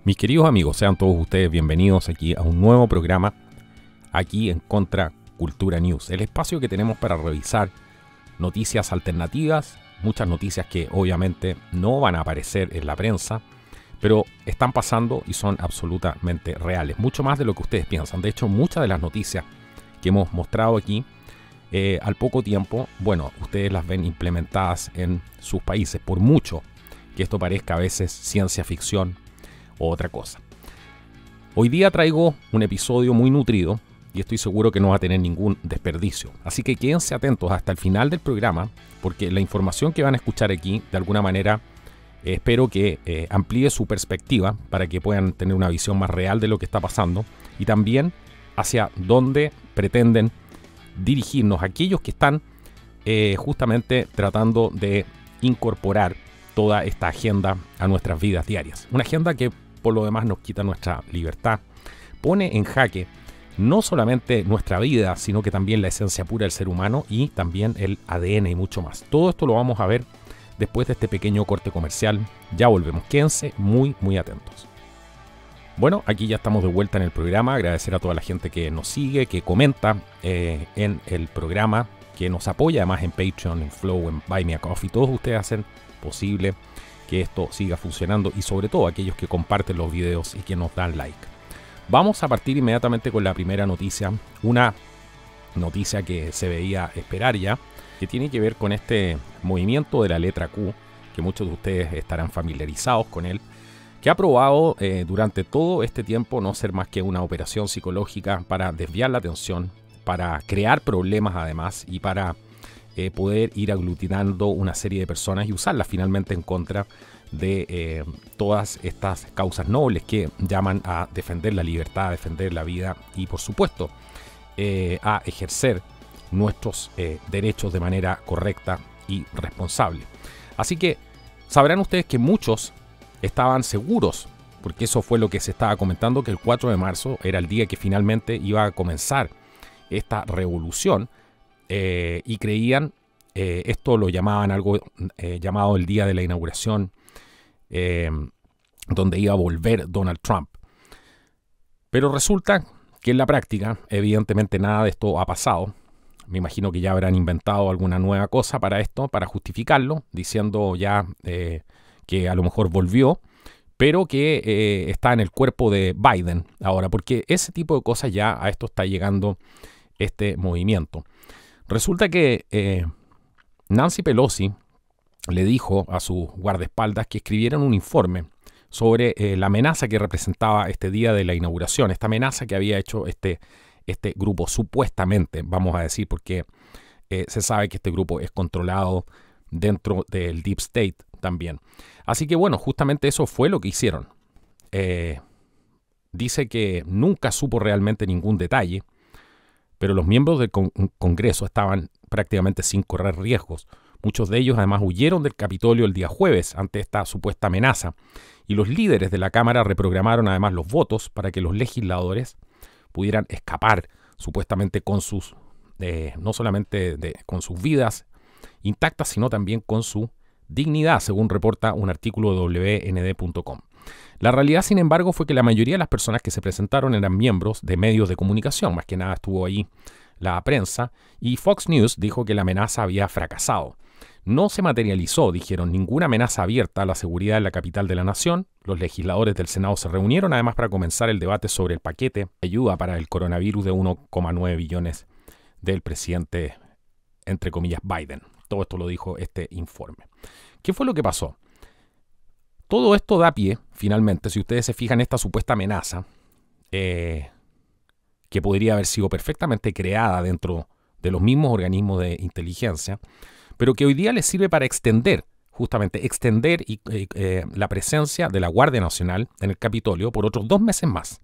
Mis queridos amigos, sean todos ustedes bienvenidos aquí a un nuevo programa aquí en Contracultura News, el espacio que tenemos para revisar noticias alternativas, muchas noticias que obviamente no van a aparecer en la prensa, pero están pasando y son absolutamente reales, mucho más de lo que ustedes piensan. De hecho, muchas de las noticias que hemos mostrado aquí, al poco tiempo, bueno, ustedes las ven implementadas en sus países, por mucho que esto parezca a veces ciencia ficción o otra cosa. Hoy día traigo un episodio muy nutrido y estoy seguro que no va a tener ningún desperdicio. Así que quédense atentos hasta el final del programa, porque la información que van a escuchar aquí, de alguna manera, espero que amplíe su perspectiva para que puedan tener una visión más real de lo que está pasando y también hacia dónde pretenden dirigirnos aquellos que están justamente tratando de incorporar toda esta agenda a nuestras vidas diarias. Una agenda que por lo demás nos quita nuestra libertad, pone en jaque no solamente nuestra vida, sino que también la esencia pura del ser humano y también el ADN y mucho más. Todo esto lo vamos a ver después de este pequeño corte comercial. Ya volvemos, quédense muy atentos. Bueno, aquí ya estamos de vuelta en el programa. Agradecer a toda la gente que nos sigue, que comenta en el programa, que nos apoya además en Patreon, en Flow, en Buy Me a Coffee. Todos ustedes hacen posible que esto siga funcionando y sobre todo aquellos que comparten los videos y que nos dan like. Vamos a partir inmediatamente con la primera noticia, una noticia que se veía esperar ya, que tiene que ver con este movimiento de la letra Q, que muchos de ustedes estarán familiarizados con él, que ha probado durante todo este tiempo no ser más que una operación psicológica para desviar la atención, para crear problemas además y para poder ir aglutinando una serie de personas y usarlas finalmente en contra de todas estas causas nobles que llaman a defender la libertad, a defender la vida y por supuesto a ejercer nuestros derechos de manera correcta y responsable. Así que sabrán ustedes que muchos estaban seguros, porque eso fue lo que se estaba comentando, que el 4 de marzo era el día que finalmente iba a comenzar esta revolución. Y creían, esto lo llamaban algo llamado el día de la inauguración, donde iba a volver Donald Trump. Pero resulta que en la práctica, evidentemente nada de esto ha pasado. Me imagino que ya habrán inventado alguna nueva cosa para esto, para justificarlo, diciendo ya que a lo mejor volvió, pero que está en el cuerpo de Biden ahora, porque ese tipo de cosas ya a esto está llegando este movimiento. Resulta que Nancy Pelosi le dijo a sus guardaespaldas que escribieran un informe sobre la amenaza que representaba este día de la inauguración, esta amenaza que había hecho este grupo, supuestamente, vamos a decir, porque se sabe que este grupo es controlado dentro del Deep State también. Así que bueno, justamente eso fue lo que hicieron. Dice que nunca supo realmente ningún detalle, pero los miembros del Congreso estaban prácticamente sin correr riesgos. Muchos de ellos además huyeron del Capitolio el día jueves ante esta supuesta amenaza y los líderes de la Cámara reprogramaron además los votos para que los legisladores pudieran escapar supuestamente con sus, no solamente con sus vidas intactas, sino también con su dignidad, según reporta un artículo de WND.com. La realidad, sin embargo, fue que la mayoría de las personas que se presentaron eran miembros de medios de comunicación, más que nada estuvo ahí la prensa, y Fox News dijo que la amenaza había fracasado. No se materializó, dijeron, ninguna amenaza abierta a la seguridad en la capital de la nación. Los legisladores del Senado se reunieron además para comenzar el debate sobre el paquete de ayuda para el coronavirus de 1,9 billones del presidente, entre comillas, Biden. Todo esto lo dijo este informe. ¿Qué fue lo que pasó? Todo esto da pie, finalmente, si ustedes se fijan, esta supuesta amenaza, que podría haber sido perfectamente creada dentro de los mismos organismos de inteligencia, pero que hoy día les sirve para extender la presencia de la Guardia Nacional en el Capitolio por otros 2 meses más.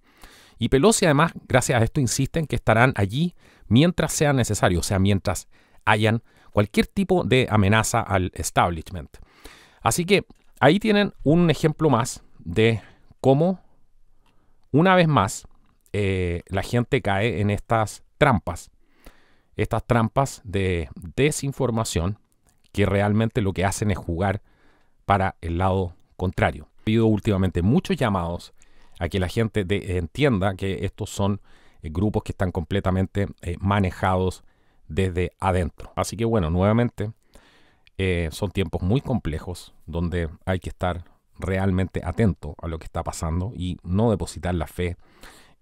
Y Pelosi, además, gracias a esto, insisten que estarán allí mientras sea necesario, o sea, mientras hayan cualquier tipo de amenaza al establishment. Así que ahí tienen un ejemplo más de cómo, una vez más, la gente cae en estas trampas de desinformación que realmente lo que hacen es jugar para el lado contrario. Ha habido últimamente muchos llamados a que la gente entienda que estos son grupos que están completamente manejados desde adentro. Así que bueno, nuevamente son tiempos muy complejos donde hay que estar realmente atento a lo que está pasando y no depositar la fe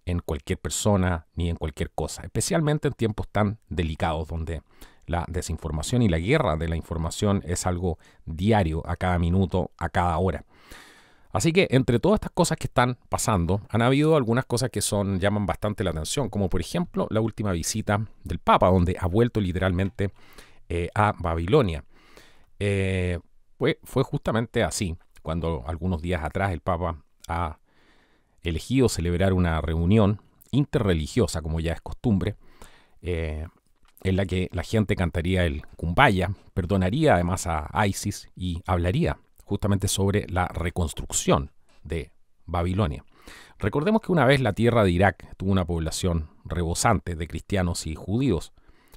en cualquier persona ni en cualquier cosa, especialmente en tiempos tan delicados donde la desinformación y la guerra de la información es algo diario, a cada minuto, a cada hora. Así que entre todas estas cosas que están pasando, han habido algunas cosas que llaman bastante la atención, como por ejemplo la última visita del Papa, donde ha vuelto literalmente a Babilonia. Fue justamente así, cuando algunos días atrás el Papa ha elegido celebrar una reunión interreligiosa, como ya es costumbre, en la que la gente cantaría el Kumbaya, perdonaría además a ISIS y hablaría justamente sobre la reconstrucción de Babilonia. Recordemos que una vez la tierra de Irak tuvo una población rebosante de cristianos y judíos.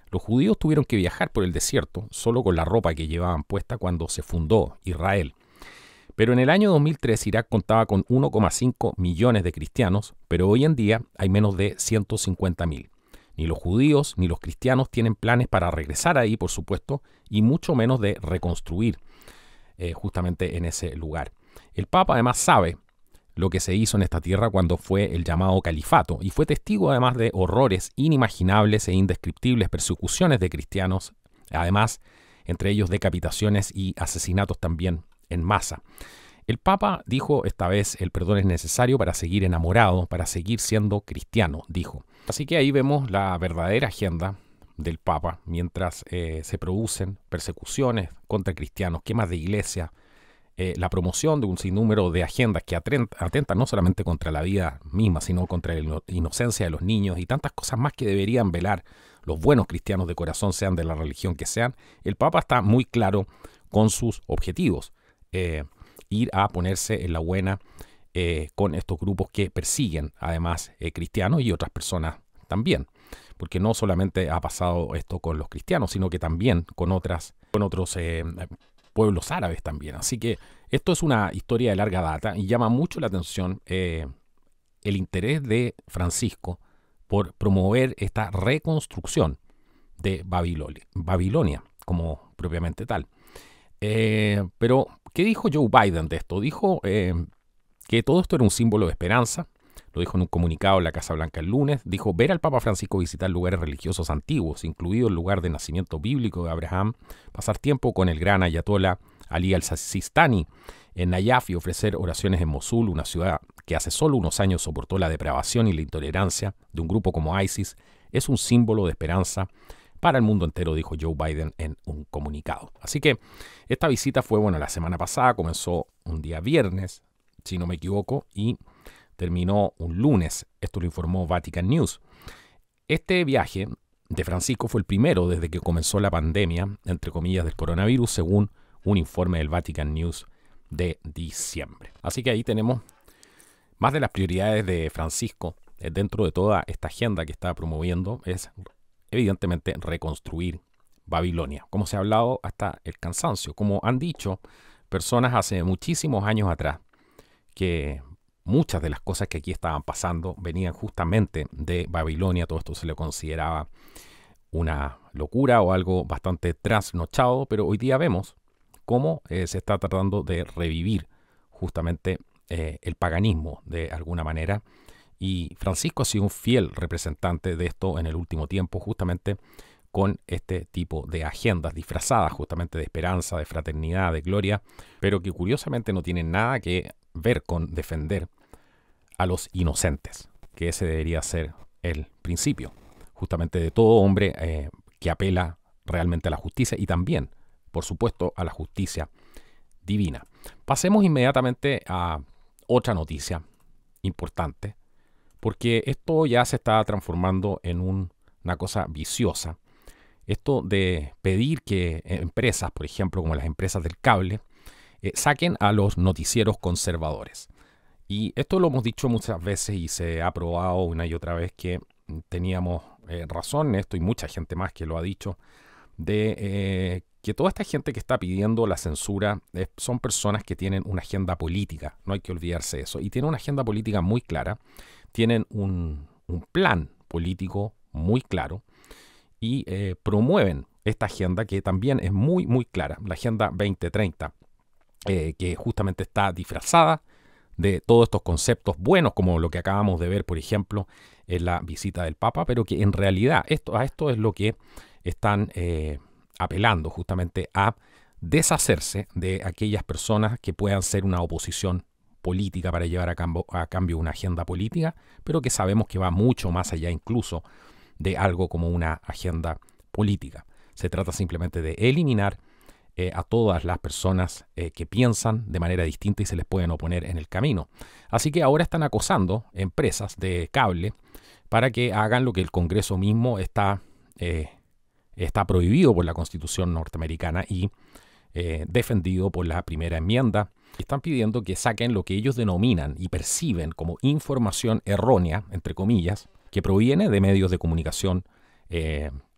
Los judíos tuvieron que viajar por el desierto solo con la ropa que llevaban puesta cuando se fundó Israel. Pero en el año 2003 Irak contaba con 1,5 millones de cristianos, pero hoy en día hay menos de 150.000. Ni los judíos ni los cristianos tienen planes para regresar ahí, por supuesto, y mucho menos de reconstruir justamente en ese lugar. El Papa además sabe lo que se hizo en esta tierra cuando fue el llamado califato y fue testigo además de horrores inimaginables e indescriptibles persecuciones de cristianos, además entre ellos decapitaciones y asesinatos también en masa. El Papa dijo esta vez: el perdón es necesario para seguir enamorado, para seguir siendo cristiano, dijo. Así que ahí vemos la verdadera agenda del Papa mientras se producen persecuciones contra cristianos, quemas de iglesia, la promoción de un sinnúmero de agendas que atentan no solamente contra la vida misma, sino contra la inocencia de los niños y tantas cosas más que deberían velar los buenos cristianos de corazón, sean de la religión que sean. El Papa está muy claro con sus objetivos. Ir a ponerse en la buena con estos grupos que persiguen además cristianos y otras personas también, porque no solamente ha pasado esto con los cristianos, sino que también con otros pueblos árabes también. Así que esto es una historia de larga data y llama mucho la atención el interés de Francisco por promover esta reconstrucción de Babilonia como propiamente tal. Pero, ¿qué dijo Joe Biden de esto? Dijo que todo esto era un símbolo de esperanza. Lo dijo en un comunicado en la Casa Blanca el lunes. Dijo: ver al Papa Francisco visitar lugares religiosos antiguos, incluido el lugar de nacimiento bíblico de Abraham, pasar tiempo con el gran ayatolá Ali al-Sistani en Nayaf y ofrecer oraciones en Mosul, una ciudad que hace solo unos años soportó la depravación y la intolerancia de un grupo como ISIS, es un símbolo de esperanza para el mundo entero, dijo Joe Biden en un comunicado. Así que esta visita fue, la semana pasada, comenzó un día viernes, si no me equivoco, y terminó un lunes. Esto lo informó Vatican News. Este viaje de Francisco fue el primero desde que comenzó la pandemia, entre comillas, del coronavirus, según un informe del Vatican News de diciembre. Así que ahí tenemos más de las prioridades de Francisco dentro de toda esta agenda que está promoviendo, es evidentemente reconstruir Babilonia, como se ha hablado hasta el cansancio, como han dicho personas hace muchísimos años atrás, que muchas de las cosas que aquí estaban pasando venían justamente de Babilonia. Todo esto se le consideraba una locura o algo bastante trasnochado, pero hoy día vemos cómo se está tratando de revivir justamente el paganismo de alguna manera, y Francisco ha sido un fiel representante de esto en el último tiempo, justamente con este tipo de agendas disfrazadas justamente de esperanza, de fraternidad, de gloria, pero que curiosamente no tienen nada que ver con defender a los inocentes, que ese debería ser el principio justamente de todo hombre que apela realmente a la justicia y también, por supuesto, a la justicia divina. Pasemos inmediatamente a otra noticia importante, porque esto ya se está transformando en una cosa viciosa. Esto de pedir que empresas, por ejemplo, como las empresas del cable, saquen a los noticieros conservadores. Y esto lo hemos dicho muchas veces y se ha probado una y otra vez que teníamos razón en esto, y mucha gente más que lo ha dicho, de que toda esta gente que está pidiendo la censura son personas que tienen una agenda política, no hay que olvidarse de eso, y tienen una agenda política muy clara, tienen un plan político muy claro y promueven esta agenda que también es muy, muy clara, la Agenda 2030, que justamente está disfrazada de todos estos conceptos buenos, como lo que acabamos de ver, por ejemplo, en la visita del Papa, pero que en realidad a esto es lo que están apelando, justamente a deshacerse de aquellas personas que puedan ser una oposición política para llevar a cambio una agenda política, pero que sabemos que va mucho más allá incluso de algo como una agenda política. Se trata simplemente de eliminar a todas las personas que piensan de manera distinta y se les pueden oponer en el camino. Así que ahora están acosando empresas de cable para que hagan lo que el Congreso mismo está prohibido por la Constitución norteamericana y defendido por la primera enmienda. Están pidiendo que saquen lo que ellos denominan y perciben como información errónea, entre comillas, que proviene de medios de comunicación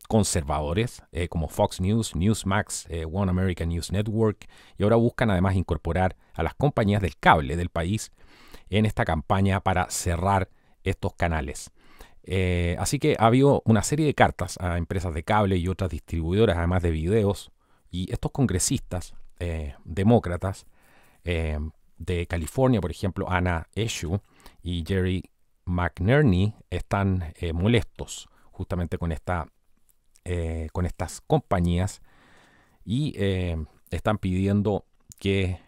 conservadores como Fox News, Newsmax, One American News Network, y ahora buscan además incorporar a las compañías del cable del país en esta campaña para cerrar estos canales. Así que ha habido una serie de cartas a empresas de cable y otras distribuidoras, además de videos, y estos congresistas demócratas de California, por ejemplo, Anna Eshoo y Jerry McNerney, están molestos justamente con estas compañías y están pidiendo que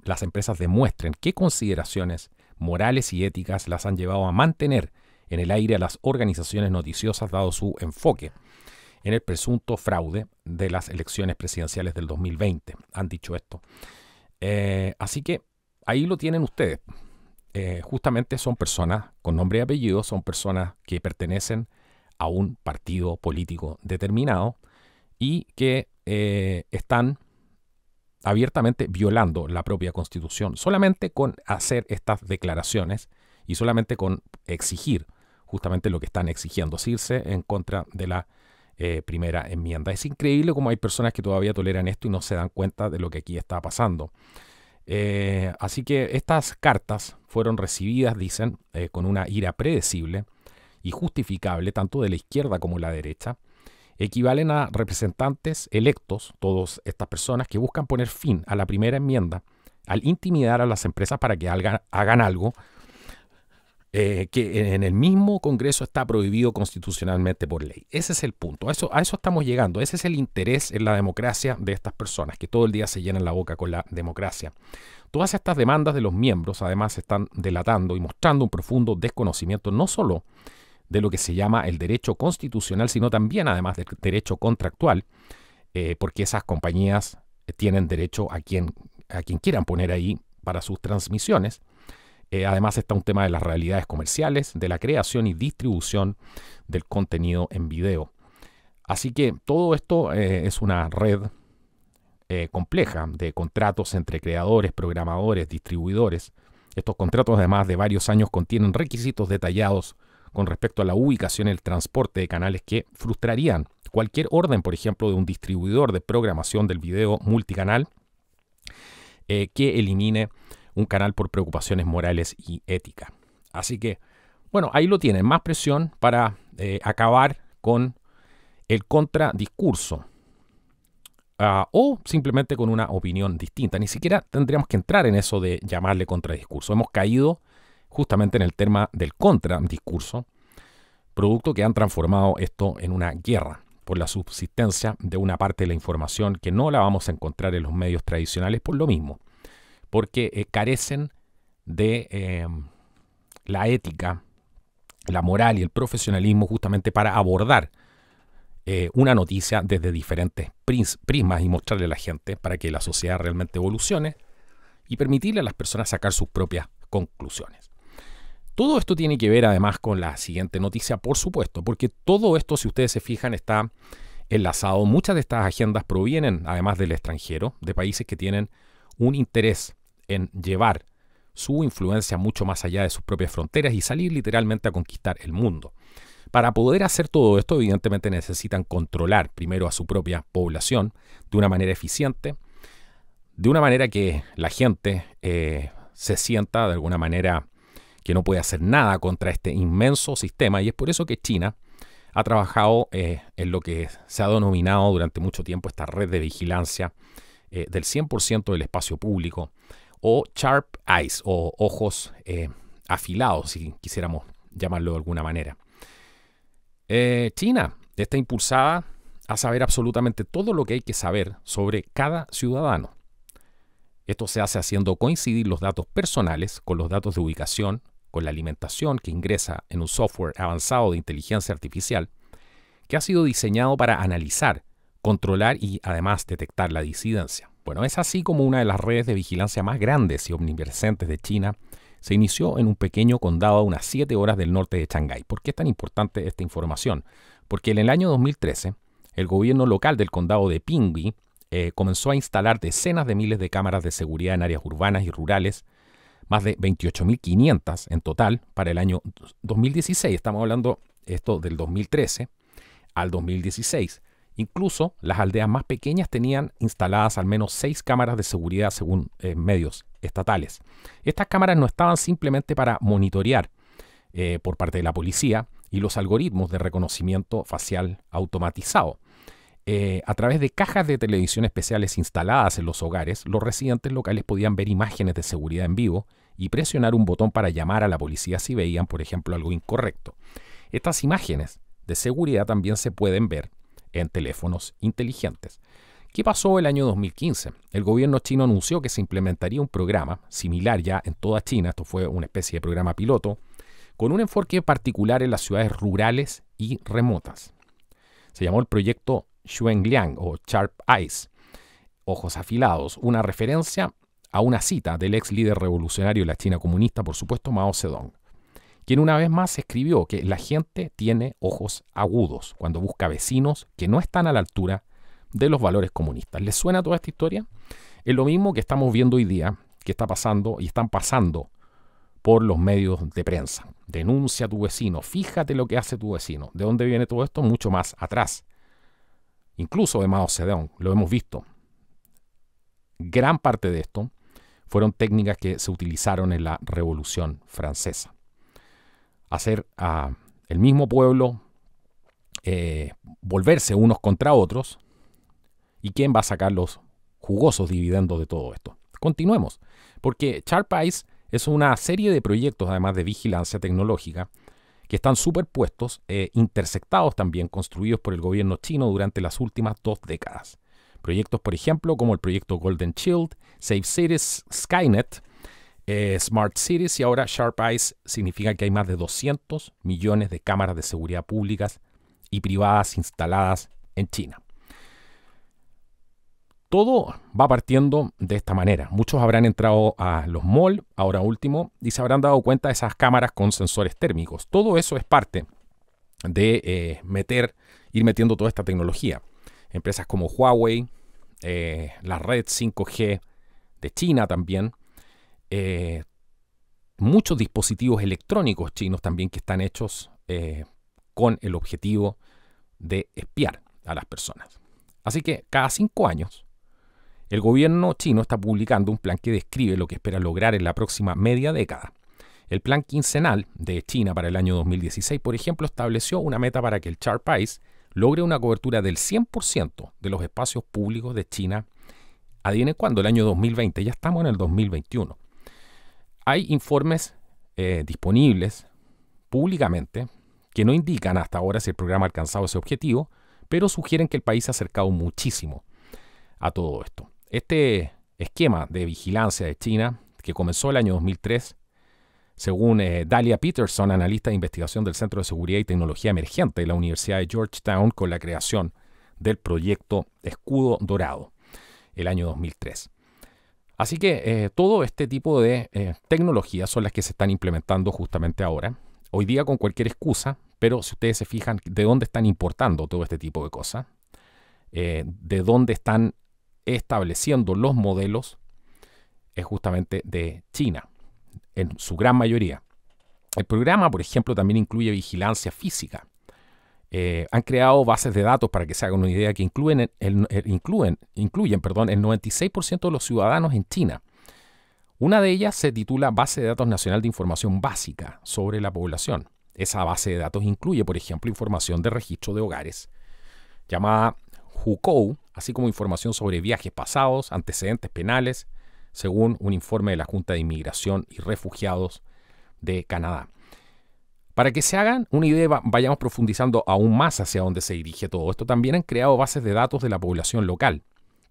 las empresas demuestren qué consideraciones morales y éticas las han llevado a mantener en el aire a las organizaciones noticiosas, dado su enfoque en el presunto fraude de las elecciones presidenciales del 2020. Han dicho esto. Así que ahí lo tienen ustedes. Justamente son personas con nombre y apellido, son personas que pertenecen a un partido político determinado y que están abiertamente violando la propia Constitución, solamente con hacer estas declaraciones y solamente con exigir justamente lo que están exigiendo, irse en contra de la primera enmienda. Es increíble cómo hay personas que todavía toleran esto y no se dan cuenta de lo que aquí está pasando. Así que estas cartas fueron recibidas, dicen, con una ira predecible y justificable, tanto de la izquierda como la derecha. Equivalen a representantes electos, todas estas personas que buscan poner fin a la primera enmienda al intimidar a las empresas para que hagan algo que en el mismo Congreso está prohibido constitucionalmente por ley. Ese es el punto, a eso estamos llegando, ese es el interés en la democracia de estas personas, que todo el día se llenan la boca con la democracia. Todas estas demandas de los miembros además están delatando y mostrando un profundo desconocimiento no solo de lo que se llama el derecho constitucional, sino también además del derecho contractual, porque esas compañías tienen derecho a quien quieran poner ahí para sus transmisiones. Además está un tema de las realidades comerciales, de la creación y distribución del contenido en video. Así que todo esto es una red compleja de contratos entre creadores, programadores, distribuidores. Estos contratos, además de varios años, contienen requisitos detallados con respecto a la ubicación y el transporte de canales que frustrarían cualquier orden, por ejemplo, de un distribuidor de programación del video multicanal que elimine un canal por preocupaciones morales y ética. Así que, bueno, ahí lo tienen, más presión para acabar con el contradiscurso o simplemente con una opinión distinta. Ni siquiera tendríamos que entrar en eso de llamarle contradiscurso. Hemos caído justamente en el tema del contradiscurso, producto que han transformado esto en una guerra por la subsistencia de una parte de la información que no la vamos a encontrar en los medios tradicionales por lo mismo, porque carecen de la ética, la moral y el profesionalismo justamente para abordar una noticia desde diferentes prismas y mostrarle a la gente para que la sociedad realmente evolucione y permitirle a las personas sacar sus propias conclusiones. Todo esto tiene que ver además con la siguiente noticia, por supuesto, porque todo esto, si ustedes se fijan, está enlazado. Muchas de estas agendas provienen además del extranjero, de países que tienen un interés en llevar su influencia mucho más allá de sus propias fronteras y salir literalmente a conquistar el mundo. Para poder hacer todo esto, evidentemente necesitan controlar primero a su propia población de una manera eficiente, de una manera que la gente se sienta de alguna manera que no puede hacer nada contra este inmenso sistema, y es por eso que China ha trabajado en lo que se ha denominado durante mucho tiempo esta red de vigilancia del 100% del espacio público, o Sharp Eyes, o ojos afilados, si quisiéramos llamarlo de alguna manera. China está impulsada a saber absolutamente todo lo que hay que saber sobre cada ciudadano. Esto se hace haciendo coincidir los datos personales con los datos de ubicación, con la alimentación que ingresa en un software avanzado de inteligencia artificial que ha sido diseñado para analizar, controlar y además detectar la disidencia. Bueno, es así como una de las redes de vigilancia más grandes y omnipresentes de China se inició en un pequeño condado a unas 7 horas del norte de Shanghái. ¿Por qué es tan importante esta información? Porque en el año 2013, el gobierno local del condado de Pinghui comenzó a instalar decenas de miles de cámaras de seguridad en áreas urbanas y rurales, más de 28.500 en total para el año 2016. Estamos hablando esto del 2013 al 2016. Incluso las aldeas más pequeñas tenían instaladas al menos 6 cámaras de seguridad según medios estatales. Estas cámaras no estaban simplemente para monitorear por parte de la policía y los algoritmos de reconocimiento facial automatizado. A través de cajas de televisión especiales instaladas en los hogares, los residentes locales podían ver imágenes de seguridad en vivo y presionar un botón para llamar a la policía si veían, por ejemplo, algo incorrecto. Estas imágenes de seguridad también se pueden ver en teléfonos inteligentes. ¿Qué pasó el año 2015? El gobierno chino anunció que se implementaría un programa similar ya en toda China, esto fue una especie de programa piloto, con un enfoque particular en las ciudades rurales y remotas. Se llamó el proyecto Xuanliang o Sharp Eyes, ojos afilados, una referencia a una cita del ex líder revolucionario de la China comunista, por supuesto Mao Zedong, quien una vez más escribió que la gente tiene ojos agudos cuando busca vecinos que no están a la altura de los valores comunistas. ¿Les suena toda esta historia? Es lo mismo que estamos viendo hoy día, que está pasando y están pasando por los medios de prensa. Denuncia a tu vecino, fíjate lo que hace tu vecino. ¿De dónde viene todo esto? Mucho más atrás. Incluso de Mao Zedong, lo hemos visto. Gran parte de esto fueron técnicas que se utilizaron en la Revolución Francesa. Hacer a el mismo pueblo volverse unos contra otros, y quién va a sacar los jugosos dividendos de todo esto. Continuemos, porque Sharp Eyes es una serie de proyectos, además de vigilancia tecnológica, que están superpuestos e intersectados también, construidos por el gobierno chino durante las últimas 2 décadas. Proyectos, por ejemplo, como el proyecto Golden Shield, Safe Cities, Skynet, Smart Cities, y ahora Sharp Eyes significa que hay más de 200 millones de cámaras de seguridad públicas y privadas instaladas en China. Todo va partiendo de esta manera. Muchos habrán entrado a los malls, ahora último, y se habrán dado cuenta de esas cámaras con sensores térmicos. Todo eso es parte de ir metiendo toda esta tecnología. Empresas como Huawei, la red 5G de China también, muchos dispositivos electrónicos chinos también que están hechos con el objetivo de espiar a las personas. Así que cada 5 años, el gobierno chino está publicando un plan que describe lo que espera lograr en la próxima media década. El plan quincenal de China para el año 2016, por ejemplo, estableció una meta para que el Sharp Eyes logre una cobertura del 100% de los espacios públicos de China. Adivinen cuándo, el año 2020, ya estamos en el 2021. Hay informes disponibles públicamente que no indican hasta ahora si el programa ha alcanzado ese objetivo, pero sugieren que el país se ha acercado muchísimo a todo esto. Este esquema de vigilancia de China, que comenzó el año 2003, según Dahlia Peterson, analista de investigación del Centro de Seguridad y Tecnología Emergente de la Universidad de Georgetown, con la creación del proyecto Escudo Dorado, el año 2003. Así que todo este tipo de tecnologías son las que se están implementando justamente ahora, hoy día con cualquier excusa, pero si ustedes se fijan de dónde están importando todo este tipo de cosas, de dónde están estableciendo los modelos, es justamente de China, en su gran mayoría. El programa, por ejemplo, también incluye vigilancia física Han creado bases de datos, para que se hagan una idea, que incluyen el 96% de los ciudadanos en China. Una de ellas se titula Base de Datos Nacional de Información Básica sobre la Población. Esa base de datos incluye, por ejemplo, información de registro de hogares, llamada Hukou, así como información sobre viajes pasados, antecedentes penales, según un informe de la Junta de Inmigración y Refugiados de Canadá. Para que se hagan una idea, vayamos profundizando aún más hacia dónde se dirige todo esto. También han creado bases de datos de la población local.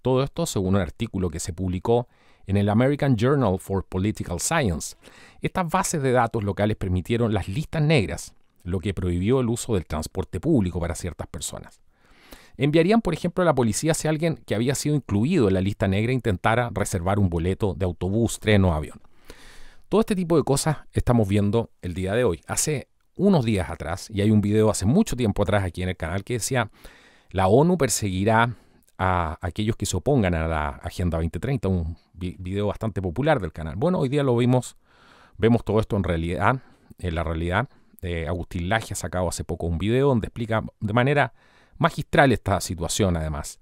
Todo esto según un artículo que se publicó en el American Journal for Political Science. Estas bases de datos locales permitieron las listas negras, lo que prohibió el uso del transporte público para ciertas personas. Enviarían, por ejemplo, a la policía si alguien que había sido incluido en la lista negra intentara reservar un boleto de autobús, tren o avión. Todo este tipo de cosas estamos viendo el día de hoy. Hace unos días atrás, y hay un video hace mucho tiempo atrás aquí en el canal que decía: la ONU perseguirá a aquellos que se opongan a la Agenda 2030, un video bastante popular del canal. Bueno, hoy día lo vemos todo esto en la realidad. Agustín Laje ha sacado hace poco un video donde explica de manera magistral esta situación, además.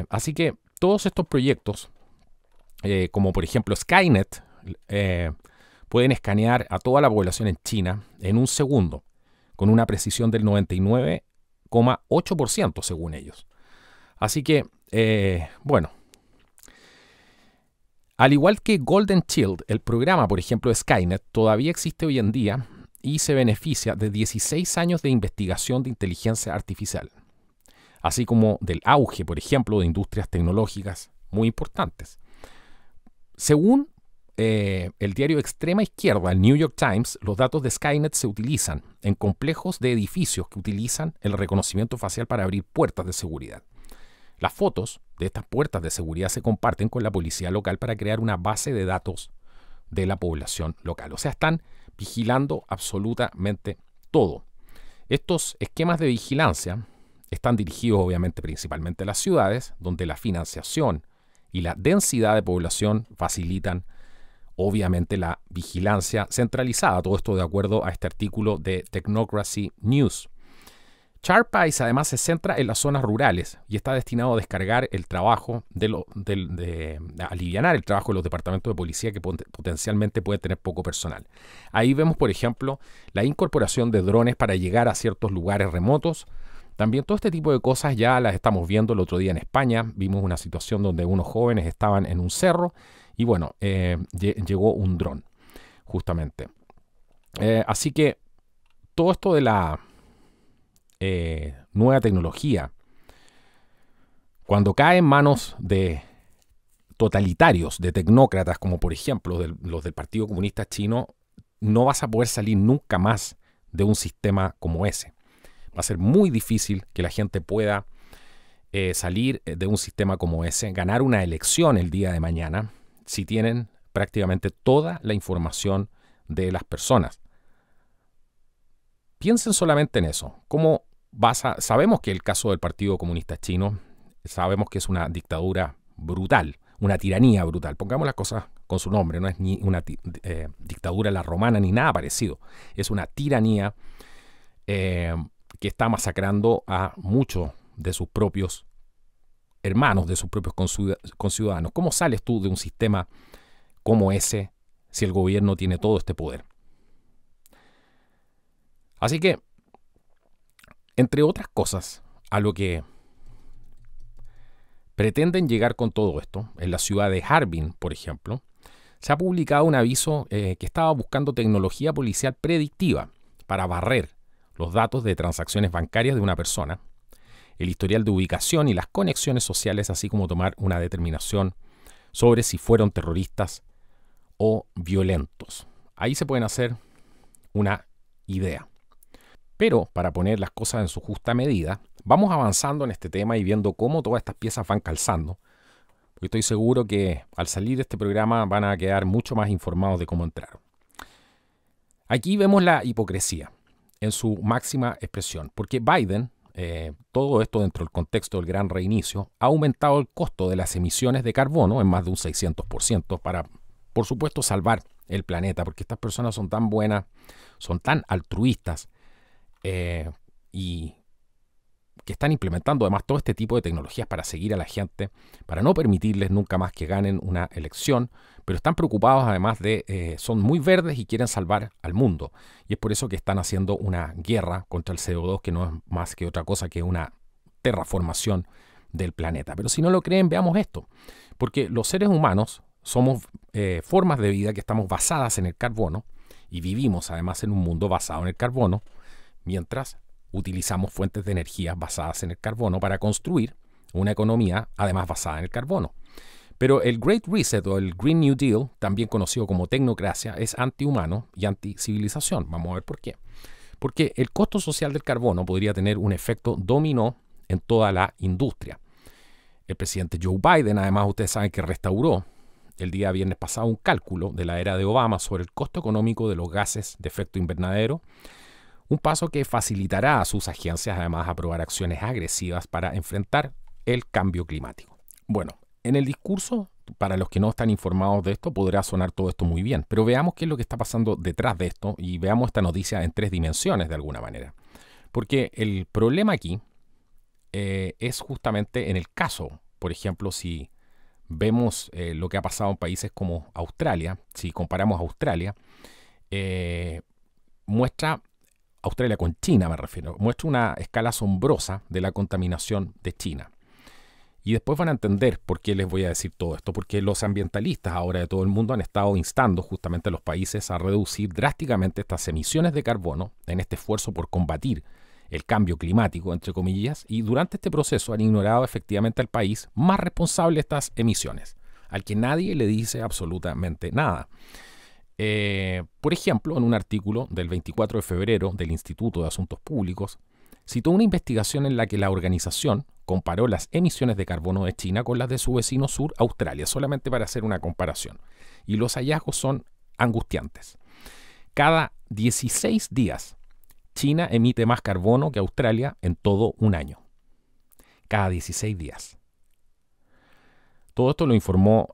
Así que todos estos proyectos, como por ejemplo Skynet, pueden escanear a toda la población en China en un segundo, con una precisión del 99,8% según ellos. Así que, bueno, al igual que Golden Shield, el programa, por ejemplo, de Skynet, todavía existe hoy en día y se beneficia de 16 años de investigación de inteligencia artificial, así como del auge, por ejemplo, de industrias tecnológicas muy importantes. Según el diario de extrema izquierda, el New York Times, los datos de Skynet se utilizan en complejos de edificios que utilizan el reconocimiento facial para abrir puertas de seguridad. Las fotos de estas puertas de seguridad se comparten con la policía local para crear una base de datos de la población local. O sea, están vigilando absolutamente todo. Estos esquemas de vigilancia están dirigidos obviamente principalmente a las ciudades, donde la financiación y la densidad de población facilitan obviamente la vigilancia centralizada. Todo esto de acuerdo a este artículo de Technocracy News. Chartpice además se centra en las zonas rurales y está destinado a descargar el trabajo alivianar el trabajo de los departamentos de policía que potencialmente pueden tener poco personal. Ahí vemos, por ejemplo, la incorporación de drones para llegar a ciertos lugares remotos. También todo este tipo de cosas ya las estamos viendo. El otro día en España vimos una situación donde unos jóvenes estaban en un cerro y bueno, llegó un dron justamente. Así que todo esto de la nueva tecnología, cuando cae en manos de totalitarios, de tecnócratas, como por ejemplo los del Partido Comunista Chino, no vas a poder salir nunca más de un sistema como ese. Va a ser muy difícil que la gente pueda salir de un sistema como ese, ganar una elección el día de mañana, si tienen prácticamente toda la información de las personas. Piensen solamente en eso. Sabemos que el caso del Partido Comunista Chino, sabemos que es una dictadura brutal, una tiranía brutal. Pongamos las cosas con su nombre, no es ni una dictadura a la romana ni nada parecido. Es una tiranía que está masacrando a muchos de sus propios hermanos, de sus propios conciudadanos. ¿Cómo sales tú de un sistema como ese si el gobierno tiene todo este poder? Así que, entre otras cosas, a lo que pretenden llegar con todo esto, en la ciudad de Harbin, por ejemplo, se ha publicado un aviso que estaba buscando tecnología policial predictiva para barrer los datos de transacciones bancarias de una persona, el historial de ubicación y las conexiones sociales, así como tomar una determinación sobre si fueron terroristas o violentos. Ahí se pueden hacer una idea. Pero para poner las cosas en su justa medida, vamos avanzando en este tema y viendo cómo todas estas piezas van calzando. Porque estoy seguro que al salir de este programa van a quedar mucho más informados de cómo entraron. Aquí vemos la hipocresía en su máxima expresión, porque Biden, todo esto dentro del contexto del gran reinicio, ha aumentado el costo de las emisiones de carbono en más de un 600% para, por supuesto, salvar el planeta, porque estas personas son tan buenas, son tan altruistas, y que están implementando además todo este tipo de tecnologías para seguir a la gente, para no permitirles nunca más que ganen una elección, pero están preocupados además son muy verdes y quieren salvar al mundo. Y es por eso que están haciendo una guerra contra el CO2, que no es más que otra cosa que una terraformación del planeta. Pero si no lo creen, veamos esto. Porque los seres humanos somos formas de vida que estamos basadas en el carbono y vivimos además en un mundo basado en el carbono, mientras utilizamos fuentes de energía basadas en el carbono para construir una economía además basada en el carbono. Pero el Great Reset o el Green New Deal, también conocido como tecnocracia, es antihumano y anticivilización. Vamos a ver por qué. Porque el costo social del carbono podría tener un efecto dominó en toda la industria. El presidente Joe Biden, además, ustedes saben que restauró el día viernes pasado un cálculo de la era de Obama sobre el costo económico de los gases de efecto invernadero, un paso que facilitará a sus agencias además aprobar acciones agresivas para enfrentar el cambio climático. Bueno, en el discurso, para los que no están informados de esto, podrá sonar todo esto muy bien, pero veamos qué es lo que está pasando detrás de esto y veamos esta noticia en 3 dimensiones de alguna manera. Porque el problema aquí es justamente en el caso, por ejemplo, si vemos lo que ha pasado en países como Australia, si comparamos Australia, muestra, Australia con China me refiero, muestra una escala asombrosa de la contaminación de China. Y después van a entender por qué les voy a decir todo esto, porque los ambientalistas ahora de todo el mundo han estado instando justamente a los países a reducir drásticamente estas emisiones de carbono en este esfuerzo por combatir el cambio climático, entre comillas, y durante este proceso han ignorado efectivamente al país más responsable de estas emisiones, al que nadie le dice absolutamente nada. Por ejemplo, en un artículo del 24 de febrero del Instituto de Asuntos Públicos, citó una investigación en la que la organización comparó las emisiones de carbono de China con las de su vecino sur, Australia, solamente para hacer una comparación. Y los hallazgos son angustiantes. Cada 16 días, China emite más carbono que Australia en todo un año. Cada 16 días. Todo esto lo informó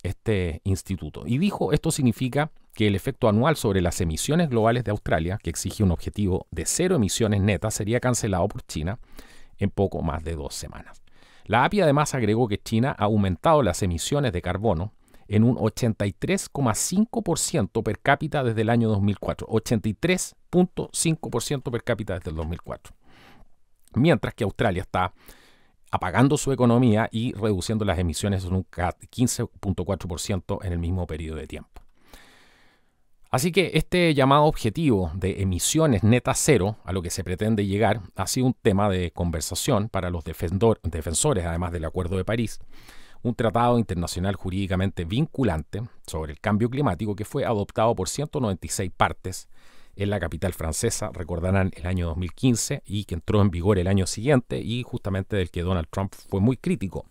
este instituto. Y dijo, esto significa que el efecto anual sobre las emisiones globales de Australia, que exige un objetivo de 0 emisiones netas, sería cancelado por China en poco más de 2 semanas. La API además agregó que China ha aumentado las emisiones de carbono en un 83,5% per cápita desde el año 2004. 83,5% per cápita desde el 2004. Mientras que Australia está apagando su economía y reduciendo las emisiones en un 15,4% en el mismo periodo de tiempo. Así que este llamado objetivo de emisiones netas cero, a lo que se pretende llegar, ha sido un tema de conversación para los defensores, además del Acuerdo de París, un tratado internacional jurídicamente vinculante sobre el cambio climático que fue adoptado por 196 partes en la capital francesa, recordarán el año 2015, y que entró en vigor el año siguiente y justamente del que Donald Trump fue muy crítico.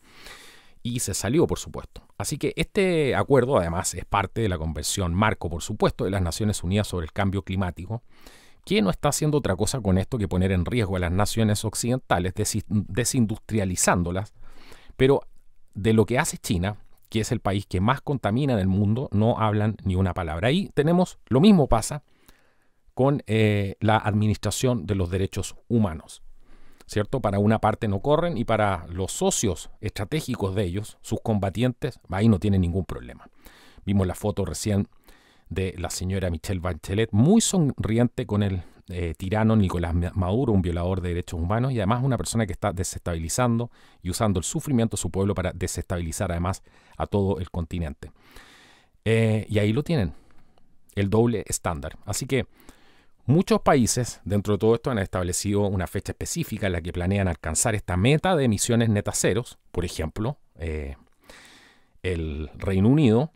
Y se salió, por supuesto. Así que este acuerdo, además, es parte de la Convención Marco, por supuesto, de las Naciones Unidas sobre el Cambio Climático, que no está haciendo otra cosa con esto que poner en riesgo a las naciones occidentales, desindustrializándolas. Pero de lo que hace China, que es el país que más contamina en el mundo, no hablan ni una palabra. Ahí tenemos, lo mismo pasa con la administración de los derechos humanos. ¿Cierto? Para una parte no corren y para los socios estratégicos de ellos, sus combatientes, ahí no tienen ningún problema. Vimos la foto recién de la señora Michelle Bachelet, muy sonriente con el tirano Nicolás Maduro, un violador de derechos humanos y además una persona que está desestabilizando y usando el sufrimiento de su pueblo para desestabilizar además a todo el continente. Y ahí lo tienen, el doble estándar. Así que muchos países dentro de todo esto han establecido una fecha específica en la que planean alcanzar esta meta de emisiones netas ceros. Por ejemplo, el Reino Unido,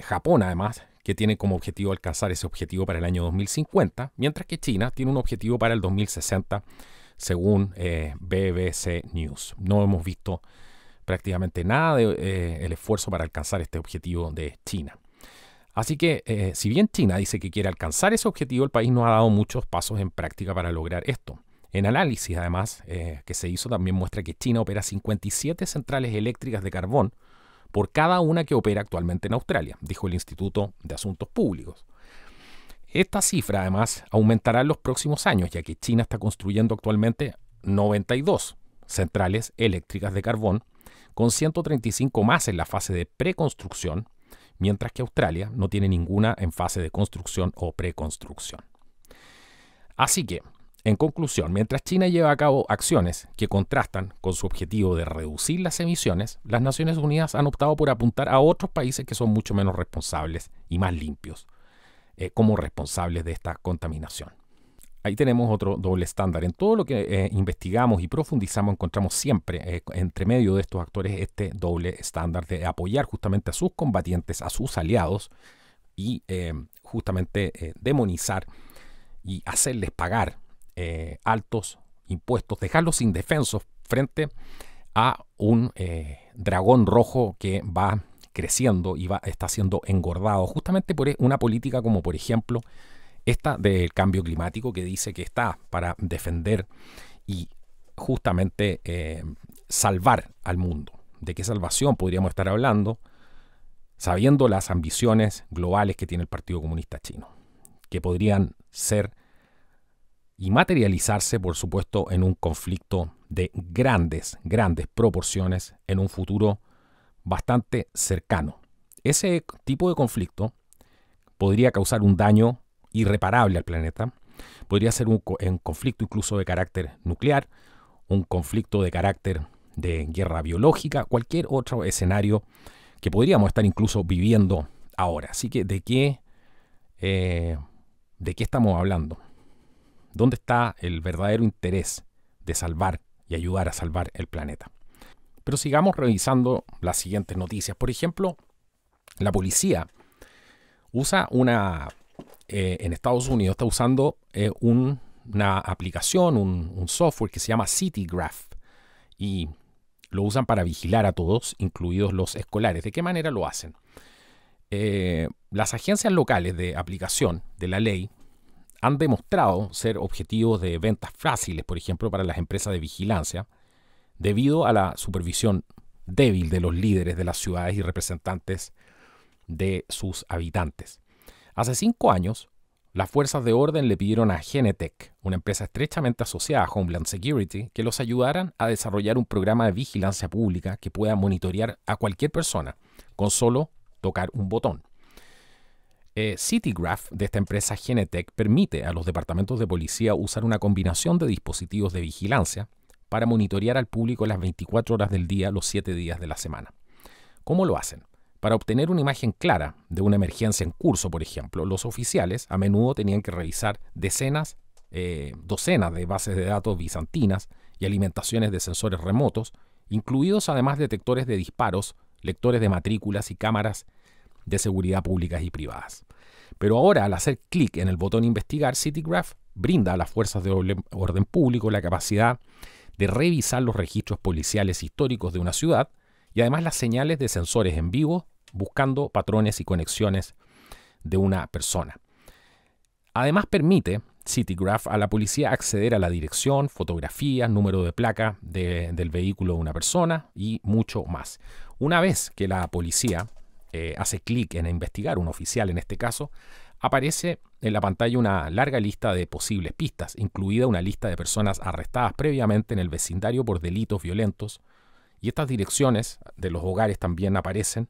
Japón además, que tiene como objetivo alcanzar ese objetivo para el año 2050, mientras que China tiene un objetivo para el 2060, según BBC News. No hemos visto prácticamente nada del esfuerzo para alcanzar este objetivo de China. Así que, si bien China dice que quiere alcanzar ese objetivo, el país no ha dado muchos pasos en práctica para lograr esto. En análisis, además, que se hizo también muestra que China opera 57 centrales eléctricas de carbón por cada una que opera actualmente en Australia, dijo el Instituto de Asuntos Públicos. Esta cifra además aumentará en los próximos años, ya que China está construyendo actualmente 92 centrales eléctricas de carbón, con 135 más en la fase de preconstrucción, mientras que Australia no tiene ninguna en fase de construcción o preconstrucción. Así que, en conclusión, mientras China lleva a cabo acciones que contrastan con su objetivo de reducir las emisiones, las Naciones Unidas han optado por apuntar a otros países que son mucho menos responsables y más limpios como responsables de esta contaminación. Ahí tenemos otro doble estándar. En todo lo que investigamos y profundizamos encontramos siempre entre medio de estos actores este doble estándar de apoyar justamente a sus combatientes, a sus aliados y justamente demonizar y hacerles pagar altos impuestos, dejarlos indefensos frente a un dragón rojo que va creciendo y está siendo engordado justamente por una política como por ejemplo esta del cambio climático, que dice que está para defender y justamente salvar al mundo. ¿De qué salvación podríamos estar hablando? Sabiendo las ambiciones globales que tiene el Partido Comunista Chino, que podrían ser y materializarse, por supuesto, en un conflicto de grandes proporciones en un futuro bastante cercano. Ese tipo de conflicto podría causar un daño irreparable al planeta, podría ser un conflicto incluso de carácter nuclear, un conflicto de carácter de guerra biológica, cualquier otro escenario que podríamos estar incluso viviendo ahora. Así que, ¿de qué estamos hablando? ¿Dónde está el verdadero interés de salvar y ayudar a salvar el planeta? Pero sigamos revisando las siguientes noticias. Por ejemplo, la policía usa en Estados Unidos está usando una aplicación, un software que se llama CityGraph y lo usan para vigilar a todos, incluidos los escolares. ¿De qué manera lo hacen? Las agencias locales de aplicación de la ley han demostrado ser objetivos de ventas fáciles, por ejemplo, para las empresas de vigilancia, debido a la supervisión débil de los líderes de las ciudades y representantes de sus habitantes. Hace 5 años, las fuerzas de orden le pidieron a Genetec, una empresa estrechamente asociada a Homeland Security, que los ayudaran a desarrollar un programa de vigilancia pública que pueda monitorear a cualquier persona con solo tocar un botón. CityGraph de esta empresa Genetec permite a los departamentos de policía usar una combinación de dispositivos de vigilancia para monitorear al público las 24 horas del día, los 7 días de la semana. ¿Cómo lo hacen? Para obtener una imagen clara de una emergencia en curso, por ejemplo, los oficiales a menudo tenían que revisar docenas de bases de datos bizantinas y alimentaciones de sensores remotos, incluidos además detectores de disparos, lectores de matrículas y cámaras de seguridad públicas y privadas. Pero ahora, al hacer clic en el botón Investigar, CityGraph brinda a las fuerzas de orden público la capacidad de revisar los registros policiales históricos de una ciudad y además las señales de sensores en vivo, buscando patrones y conexiones de una persona. Además permite CityGraph a la policía acceder a la dirección, fotografías, número de placa del vehículo de una persona y mucho más. Una vez que la policía hace clic en investigar, un oficial en este caso, aparece en la pantalla una larga lista de posibles pistas, incluida una lista de personas arrestadas previamente en el vecindario por delitos violentos, y estas direcciones de los hogares también aparecen,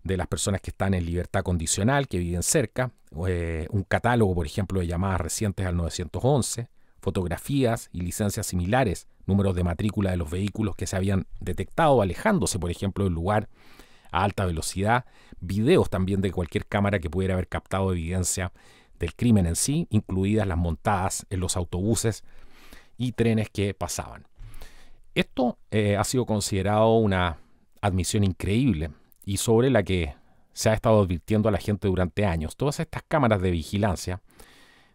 de las personas que están en libertad condicional, que viven cerca, un catálogo, por ejemplo, de llamadas recientes al 911, fotografías y licencias similares, números de matrícula de los vehículos que se habían detectado alejándose, por ejemplo, del lugar a alta velocidad, videos también de cualquier cámara que pudiera haber captado evidencia del crimen en sí, incluidas las montadas en los autobuses y trenes que pasaban. Esto ha sido considerado una admisión increíble y sobre la que se ha estado advirtiendo a la gente durante años. Todas estas cámaras de vigilancia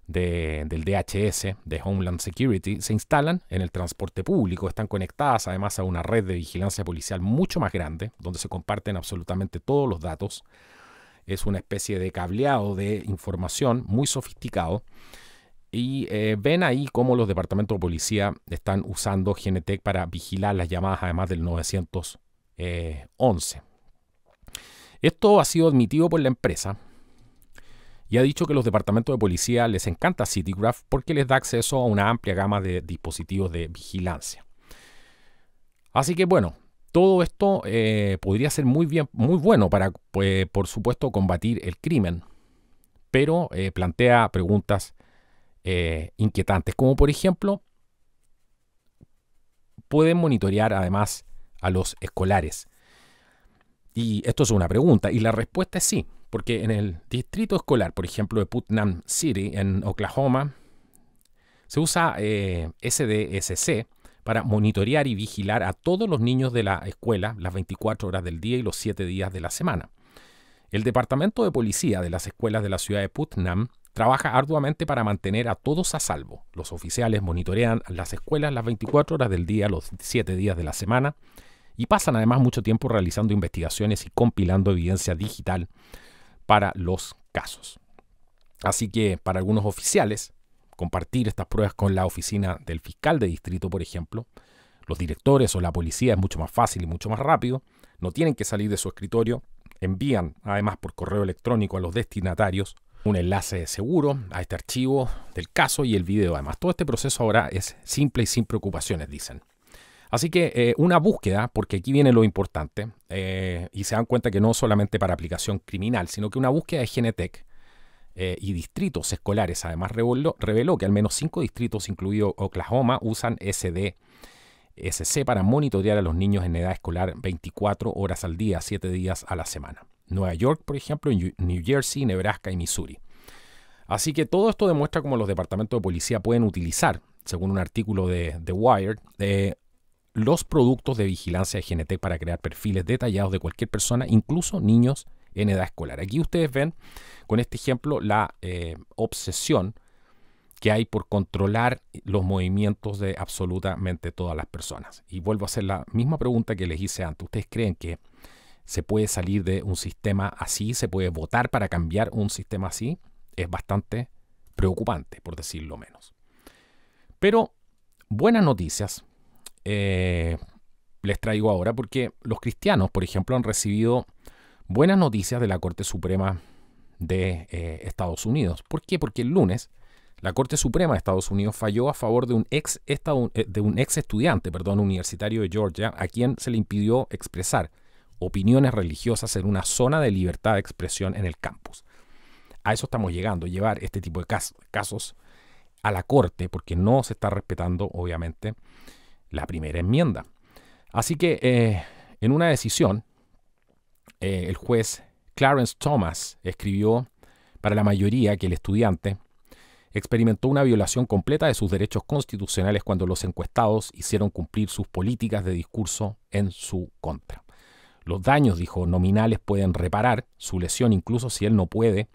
del DHS, de Homeland Security, se instalan en el transporte público, están conectadas además a una red de vigilancia policial mucho más grande, donde se comparten absolutamente todos los datos. Es una especie de cableado de información muy sofisticado. Y ven ahí cómo los departamentos de policía están usando Genetec para vigilar las llamadas además del 911. Esto ha sido admitido por la empresa y ha dicho que los departamentos de policía les encanta CityGraph porque les da acceso a una amplia gama de dispositivos de vigilancia. Así que bueno, todo esto podría ser muy bueno para, por supuesto, combatir el crimen, pero plantea preguntas inquietantes, como por ejemplo, pueden monitorear además a los escolares. Y esto es una pregunta, y la respuesta es sí, porque en el distrito escolar, por ejemplo, de Putnam City, en Oklahoma, se usa SDSC para monitorear y vigilar a todos los niños de la escuela las 24 horas del día y los 7 días de la semana. El departamento de policía de las escuelas de la ciudad de Putnam trabaja arduamente para mantener a todos a salvo. Los oficiales monitorean las escuelas las 24 horas del día, los 7 días de la semana, y pasan además mucho tiempo realizando investigaciones y compilando evidencia digital para los casos. Así que para algunos oficiales, compartir estas pruebas con la oficina del fiscal de distrito, por ejemplo, los directores o la policía es mucho más fácil y mucho más rápido. No tienen que salir de su escritorio. Envían además por correo electrónico a los destinatarios un enlace seguro a este archivo del caso y el video. Además, todo este proceso ahora es simple y sin preocupaciones, dicen. Así que una búsqueda, porque aquí viene lo importante, y se dan cuenta que no solamente para aplicación criminal, sino que una búsqueda de Genetec y distritos escolares además reveló que al menos 5 distritos, incluido Oklahoma, usan SDSC para monitorear a los niños en edad escolar 24 horas al día, 7 días a la semana. Nueva York, por ejemplo, New Jersey, Nebraska y Missouri. Así que todo esto demuestra cómo los departamentos de policía pueden utilizar, según un artículo de The Wired, los productos de vigilancia de Genetec para crear perfiles detallados de cualquier persona, incluso niños en edad escolar. Aquí ustedes ven con este ejemplo la obsesión que hay por controlar los movimientos de absolutamente todas las personas. Y vuelvo a hacer la misma pregunta que les hice antes. ¿Ustedes creen que se puede salir de un sistema así? ¿Se puede votar para cambiar un sistema así? Es bastante preocupante, por decirlo menos. Pero buenas noticias les traigo ahora, porque los cristianos, por ejemplo, han recibido buenas noticias de la Corte Suprema de Estados Unidos. ¿Por qué? Porque el lunes la Corte Suprema de Estados Unidos falló a favor de un ex estudiante universitario de Georgia, a quien se le impidió expresar opiniones religiosas en una zona de libertad de expresión en el campus. A eso estamos llegando, llevar este tipo de casos a la Corte, porque no se está respetando, obviamente, la primera enmienda. Así que en una decisión, el juez Clarence Thomas escribió para la mayoría que el estudiante experimentó una violación completa de sus derechos constitucionales cuando los encuestados hicieron cumplir sus políticas de discurso en su contra. Los daños, dijo, nominales pueden reparar su lesión incluso si él no puede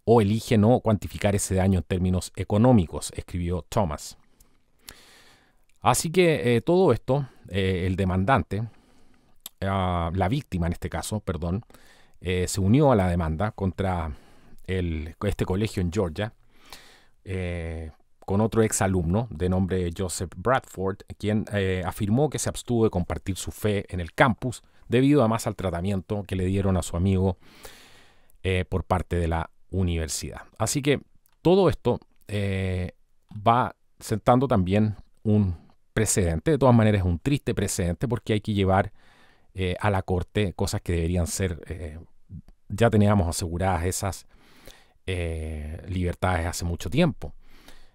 o elige no cuantificar ese daño en términos económicos, escribió Thomas. Así que todo esto, el demandante, la víctima en este caso, se unió a la demanda contra este colegio en Georgia, con otro exalumno de nombre Joseph Bradford, quien afirmó que se abstuvo de compartir su fe en el campus debido además al tratamiento que le dieron a su amigo por parte de la universidad. Así que todo esto va sentando también un precedente. De todas maneras es un triste precedente porque hay que llevar a la corte cosas que deberían ser, ya teníamos aseguradas esas libertades hace mucho tiempo,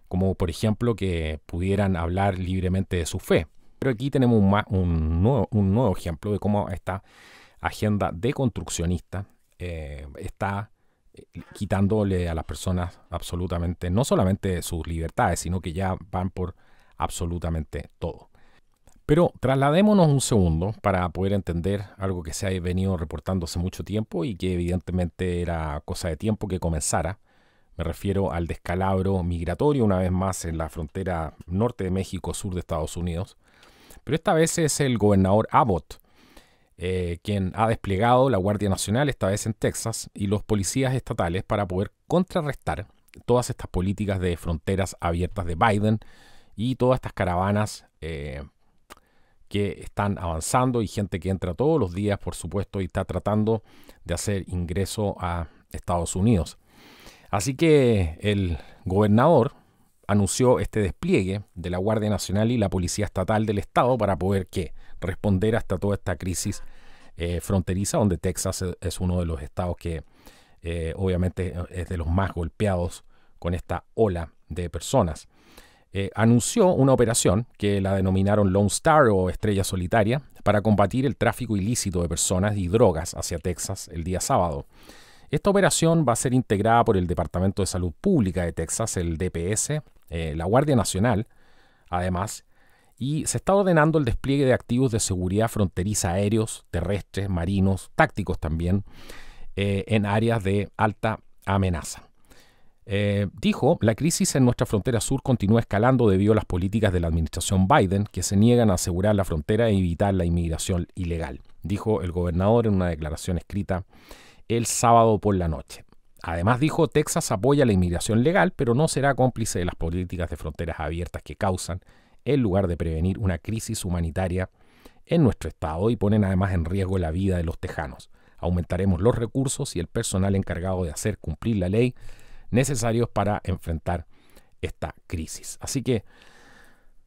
como por ejemplo que pudieran hablar libremente de su fe. Pero aquí tenemos un nuevo ejemplo de cómo esta agenda deconstruccionista está quitándole a las personas absolutamente, no solamente sus libertades, sino que ya van por absolutamente todo. Pero trasladémonos un segundo para poder entender algo que se ha venido reportando hace mucho tiempo y que evidentemente era cosa de tiempo que comenzara. Me refiero al descalabro migratorio, una vez más en la frontera norte de México, sur de Estados Unidos. Pero esta vez es el gobernador Abbott, quien ha desplegado la Guardia Nacional, esta vez en Texas, y los policías estatales para poder contrarrestar todas estas políticas de fronteras abiertas de Biden y todas estas caravanas que están avanzando y gente que entra todos los días, por supuesto, y está tratando de hacer ingreso a Estados Unidos. Así que el gobernador anunció este despliegue de la Guardia Nacional y la Policía Estatal del Estado para poder responder hasta toda esta crisis fronteriza, donde Texas es uno de los estados que obviamente es de los más golpeados con esta ola de personas. Anunció una operación que la denominaron Lone Star o Estrella Solitaria para combatir el tráfico ilícito de personas y drogas hacia Texas el día sábado. Esta operación va a ser integrada por el Departamento de Salud Pública de Texas, el DPS, la Guardia Nacional, además, y se está ordenando el despliegue de activos de seguridad fronteriza aéreos, terrestres, marinos, tácticos también, en áreas de alta amenaza. Dijo, la crisis en nuestra frontera sur continúa escalando debido a las políticas de la administración Biden que se niegan a asegurar la frontera e evitar la inmigración ilegal, dijo el gobernador en una declaración escrita el sábado por la noche. Además dijo, Texas apoya la inmigración legal, pero no será cómplice de las políticas de fronteras abiertas que causan, en lugar de prevenir una crisis humanitaria en nuestro estado y ponen además en riesgo la vida de los tejanos. Aumentaremos los recursos y el personal encargado de hacer cumplir la ley necesarios para enfrentar esta crisis. Así que,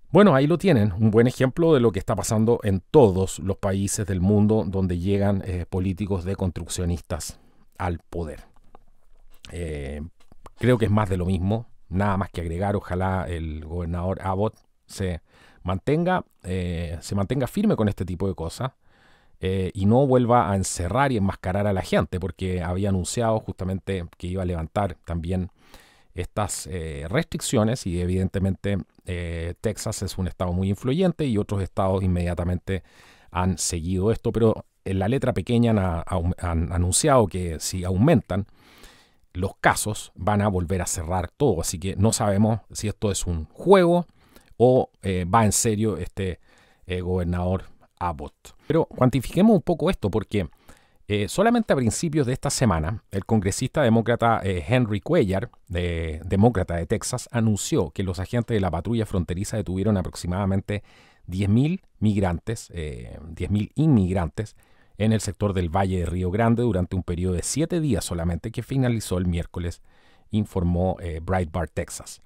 bueno, ahí lo tienen, un buen ejemplo de lo que está pasando en todos los países del mundo donde llegan políticos deconstruccionistas al poder. Creo que es más de lo mismo, nada más que agregar. Ojalá el gobernador Abbott se mantenga firme con este tipo de cosas y no vuelva a encerrar y enmascarar a la gente, porque había anunciado justamente que iba a levantar también estas restricciones y evidentemente Texas es un estado muy influyente y otros estados inmediatamente han seguido esto, pero en la letra pequeña han anunciado que si aumentan los casos van a volver a cerrar todo, así que no sabemos si esto es un juego o va en serio este gobernador Abbott. Pero cuantifiquemos un poco esto porque solamente a principios de esta semana el congresista demócrata Henry Cuellar, demócrata de Texas, anunció que los agentes de la patrulla fronteriza detuvieron aproximadamente 10.000 migrantes, 10.000 inmigrantes en el sector del Valle de Río Grande durante un periodo de 7 días solamente que finalizó el miércoles, informó Breitbart, Texas.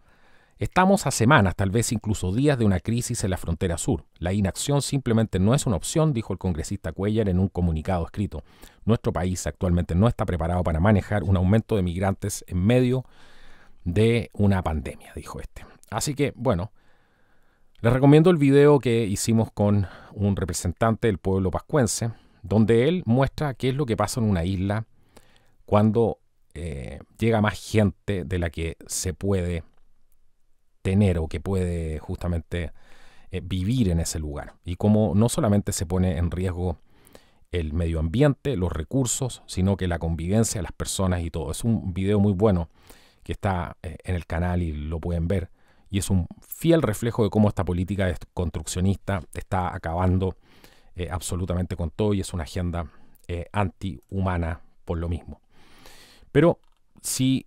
Estamos a semanas, tal vez incluso días de una crisis en la frontera sur. La inacción simplemente no es una opción, dijo el congresista Cuellar en un comunicado escrito. Nuestro país actualmente no está preparado para manejar un aumento de migrantes en medio de una pandemia, dijo este. Así que, bueno, les recomiendo el video que hicimos con un representante del pueblo pascuense, donde él muestra qué es lo que pasa en una isla cuando llega más gente de la que se puede tener o que puede justamente vivir en ese lugar. Y cómo no solamente se pone en riesgo el medio ambiente, los recursos, sino que la convivencia de las personas y todo. Es un video muy bueno que está en el canal y lo pueden ver. Y es un fiel reflejo de cómo esta política construccionista está acabando absolutamente con todo y es una agenda antihumana por lo mismo. Pero si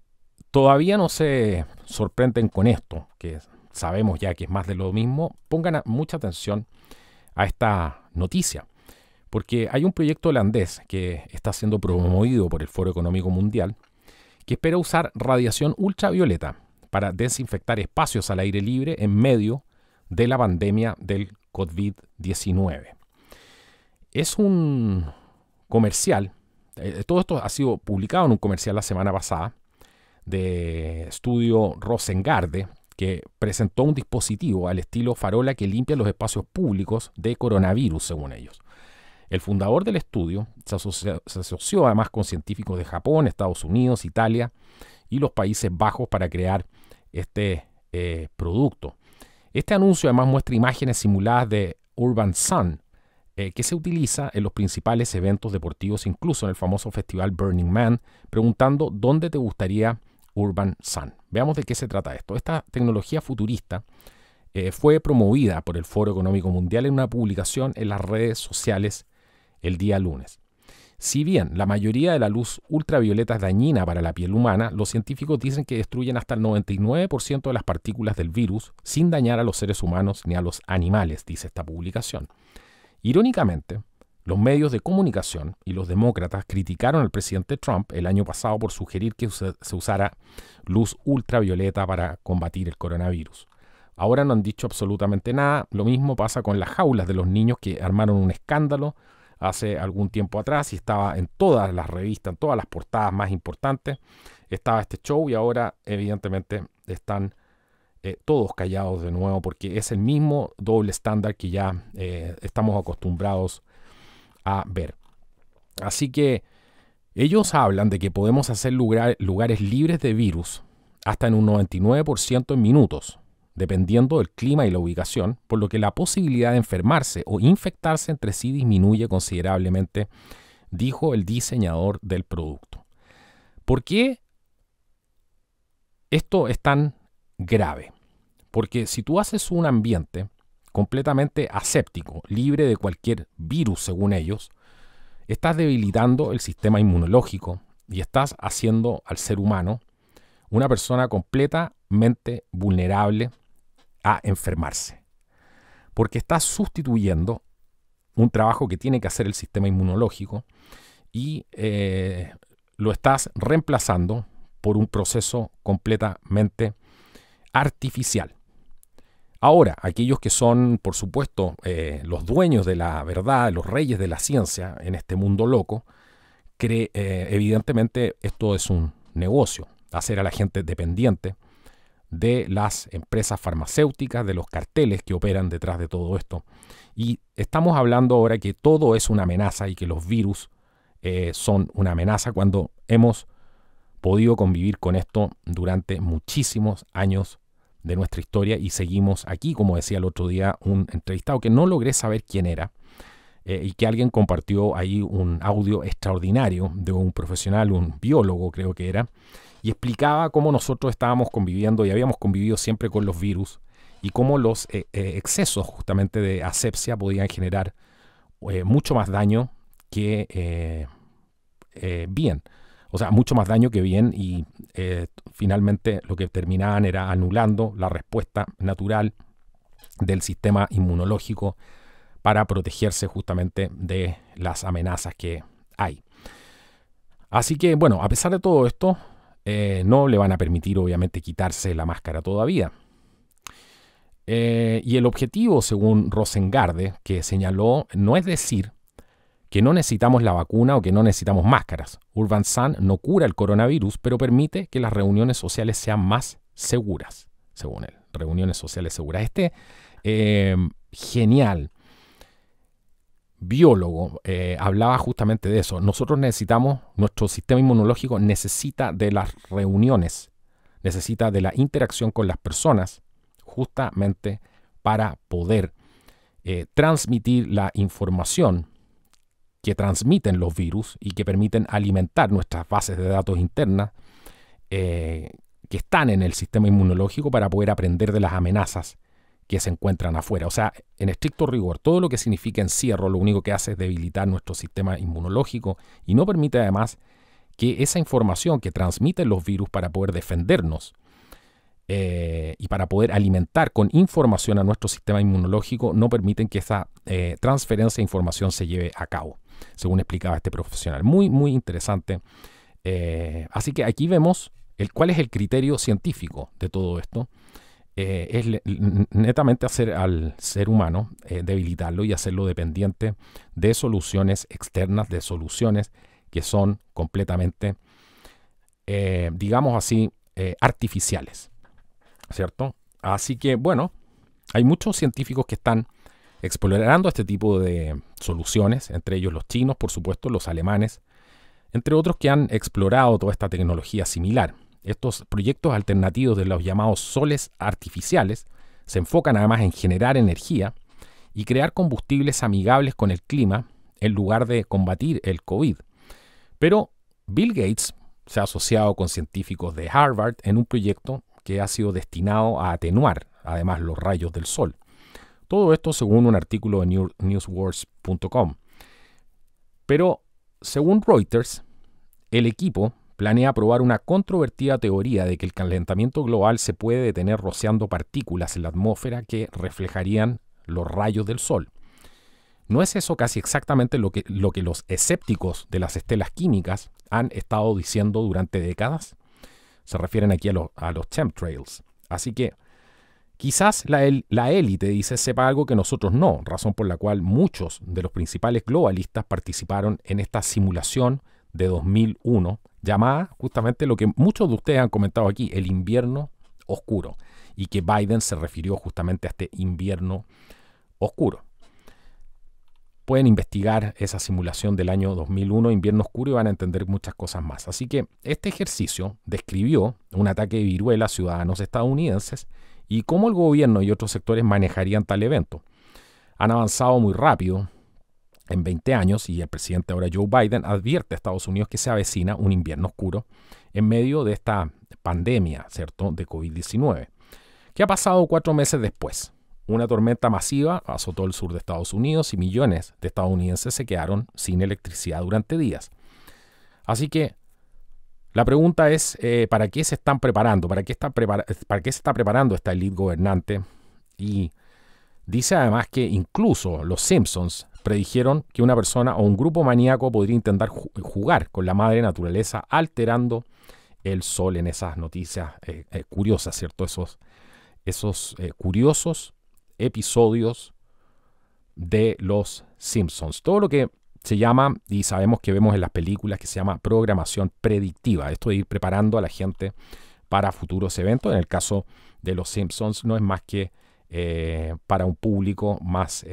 todavía no se sorprenden con esto, que sabemos ya que es más de lo mismo, pongan mucha atención a esta noticia, porque hay un proyecto holandés que está siendo promovido por el Foro Económico Mundial que espera usar radiación ultravioleta para desinfectar espacios al aire libre en medio de la pandemia del COVID-19. Es un comercial, todo esto ha sido publicado en un comercial la semana pasada, de estudio Rosengarde, que presentó un dispositivo al estilo farola que limpia los espacios públicos de coronavirus, según ellos. El fundador del estudio se asoció además con científicos de Japón, Estados Unidos, Italia y los Países Bajos para crear este producto. Este anuncio además muestra imágenes simuladas de Urban Sun, que se utiliza en los principales eventos deportivos, incluso en el famoso festival Burning Man, preguntando dónde te gustaría Urban Sun. Veamos de qué se trata esto. Esta tecnología futurista fue promovida por el Foro Económico Mundial en una publicación en las redes sociales el día lunes. Si bien la mayoría de la luz ultravioleta es dañina para la piel humana, los científicos dicen que destruyen hasta el 99% de las partículas del virus sin dañar a los seres humanos ni a los animales, dice esta publicación. Irónicamente, los medios de comunicación y los demócratas criticaron al presidente Trump el año pasado por sugerir que se usara luz ultravioleta para combatir el coronavirus. Ahora no han dicho absolutamente nada. Lo mismo pasa con las jaulas de los niños, que armaron un escándalo hace algún tiempo atrás y estaba en todas las revistas, en todas las portadas más importantes. Estaba este show y ahora evidentemente están todos callados de nuevo, porque es el mismo doble estándar que ya estamos acostumbrados a ver. Así que ellos hablan de que podemos hacer lugares libres de virus hasta en un 99% en minutos, dependiendo del clima y la ubicación, por lo que la posibilidad de enfermarse o infectarse entre sí disminuye considerablemente, dijo el diseñador del producto. ¿Por qué esto es tan grave? Porque si tú haces un ambiente completamente aséptico, libre de cualquier virus según ellos, estás debilitando el sistema inmunológico y estás haciendo al ser humano una persona completamente vulnerable a enfermarse. Porque estás sustituyendo un trabajo que tiene que hacer el sistema inmunológico y lo estás reemplazando por un proceso completamente artificial. Ahora, aquellos que son, por supuesto, los dueños de la verdad, los reyes de la ciencia en este mundo loco, evidentemente esto es un negocio, hacer a la gente dependiente de las empresas farmacéuticas, de los carteles que operan detrás de todo esto. Y estamos hablando ahora que todo es una amenaza y que los virus son una amenaza, cuando hemos podido convivir con esto durante muchísimos años de nuestra historia y seguimos aquí, como decía el otro día un entrevistado que no logré saber quién era, y que alguien compartió ahí un audio extraordinario de un profesional, un biólogo creo que era, y explicaba cómo nosotros estábamos conviviendo y habíamos convivido siempre con los virus y cómo los excesos justamente de asepsia podían generar mucho más daño que bien. O sea, mucho más daño que bien, y finalmente lo que terminaban era anulando la respuesta natural del sistema inmunológico para protegerse justamente de las amenazas que hay. Así que, bueno, a pesar de todo esto, no le van a permitir obviamente quitarse la máscara todavía. Y el objetivo, según Rosengarde, que señaló, no es decir que no necesitamos la vacuna o que no necesitamos máscaras. Urban Sun no cura el coronavirus, pero permite que las reuniones sociales sean más seguras, según él. Reuniones sociales seguras. Este genial biólogo hablaba justamente de eso. Nosotros necesitamos, nuestro sistema inmunológico necesita de las reuniones, necesita de la interacción con las personas, justamente para poder transmitir la información que transmiten los virus y que permiten alimentar nuestras bases de datos internas que están en el sistema inmunológico para poder aprender de las amenazas que se encuentran afuera. O sea, en estricto rigor, todo lo que significa encierro lo único que hace es debilitar nuestro sistema inmunológico y no permite además que esa información que transmiten los virus para poder defendernos y para poder alimentar con información a nuestro sistema inmunológico, no permiten que esa transferencia de información se lleve a cabo, según explicaba este profesional. Muy, muy interesante. Así que aquí vemos cuál es el criterio científico de todo esto. Es netamente hacer al ser humano, debilitarlo y hacerlo dependiente de soluciones externas, de soluciones que son completamente, digamos así, artificiales, ¿cierto? Así que, bueno, hay muchos científicos que están explorando este tipo de soluciones, entre ellos los chinos, por supuesto, los alemanes, entre otros que han explorado toda esta tecnología similar. Estos proyectos alternativos de los llamados soles artificiales se enfocan además en generar energía y crear combustibles amigables con el clima en lugar de combatir el COVID. Pero Bill Gates se ha asociado con científicos de Harvard en un proyecto que ha sido destinado a atenuar además los rayos del sol. Todo esto según un artículo de newswars.com. Pero según Reuters, el equipo planea probar una controvertida teoría de que el calentamiento global se puede detener rociando partículas en la atmósfera que reflejarían los rayos del sol. ¿No es eso casi exactamente lo que los escépticos de las estelas químicas han estado diciendo durante décadas? Se refieren aquí a los chemtrails. Así que quizás la élite, dice, sepa algo que nosotros no, razón por la cual muchos de los principales globalistas participaron en esta simulación de 2001, llamada justamente lo que muchos de ustedes han comentado aquí, el invierno oscuro, y que Biden se refirió justamente a este invierno oscuro. Pueden investigar esa simulación del año 2001, invierno oscuro, y van a entender muchas cosas más. Así que este ejercicio describió un ataque de viruela a ciudadanos estadounidenses y cómo el gobierno y otros sectores manejarían tal evento. Han avanzado muy rápido en 20 años y el presidente ahora Joe Biden advierte a Estados Unidos que se avecina un invierno oscuro en medio de esta pandemia, ¿cierto?, de COVID-19. ¿Qué ha pasado 4 meses después? Una tormenta masiva azotó el sur de Estados Unidos y millones de estadounidenses se quedaron sin electricidad durante días. Así que la pregunta es, ¿para qué se están preparando? ¿Para qué se está preparando esta élite gobernante? Y dice además que incluso los Simpsons predijeron que una persona o un grupo maníaco podría intentar jugar con la madre naturaleza alterando el sol en esas noticias curiosas, ¿cierto? Esos curiosos episodios de los Simpsons. Todo lo que se llama, y sabemos que vemos en las películas, que se llama programación predictiva. Esto de ir preparando a la gente para futuros eventos. En el caso de los Simpsons no es más que para un público más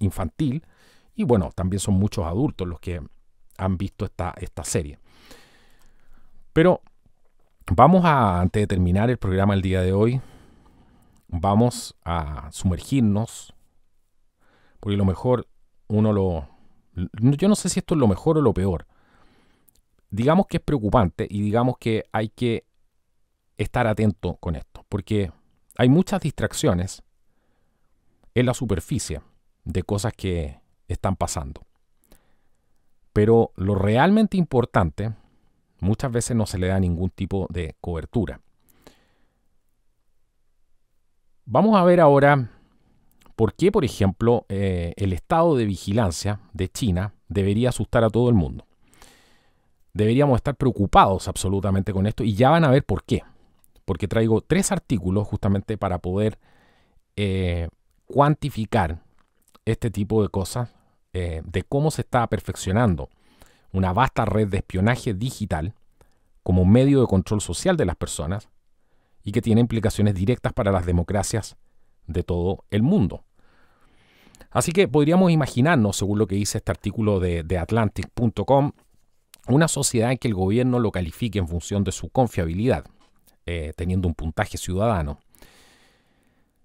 infantil. Y bueno, también son muchos adultos los que han visto esta serie. Pero antes de terminar el programa el día de hoy, vamos a sumergirnos, porque lo mejor yo no sé si esto es lo mejor o lo peor. Digamos que es preocupante y digamos que hay que estar atento con esto, porque hay muchas distracciones en la superficie de cosas que están pasando. Pero lo realmente importante muchas veces no se le da ningún tipo de cobertura. Vamos a ver ahora por qué, por ejemplo, el estado de vigilancia de China debería asustar a todo el mundo. Deberíamos estar preocupados absolutamente con esto y ya van a ver por qué. Porque traigo 3 artículos justamente para poder cuantificar este tipo de cosas, de cómo se está perfeccionando una vasta red de espionaje digital como medio de control social de las personas y que tiene implicaciones directas para las democracias de todo el mundo. Así que podríamos imaginarnos, según lo que dice este artículo de Atlantic.com, una sociedad en que el gobierno lo califique en función de su confiabilidad, teniendo un puntaje ciudadano,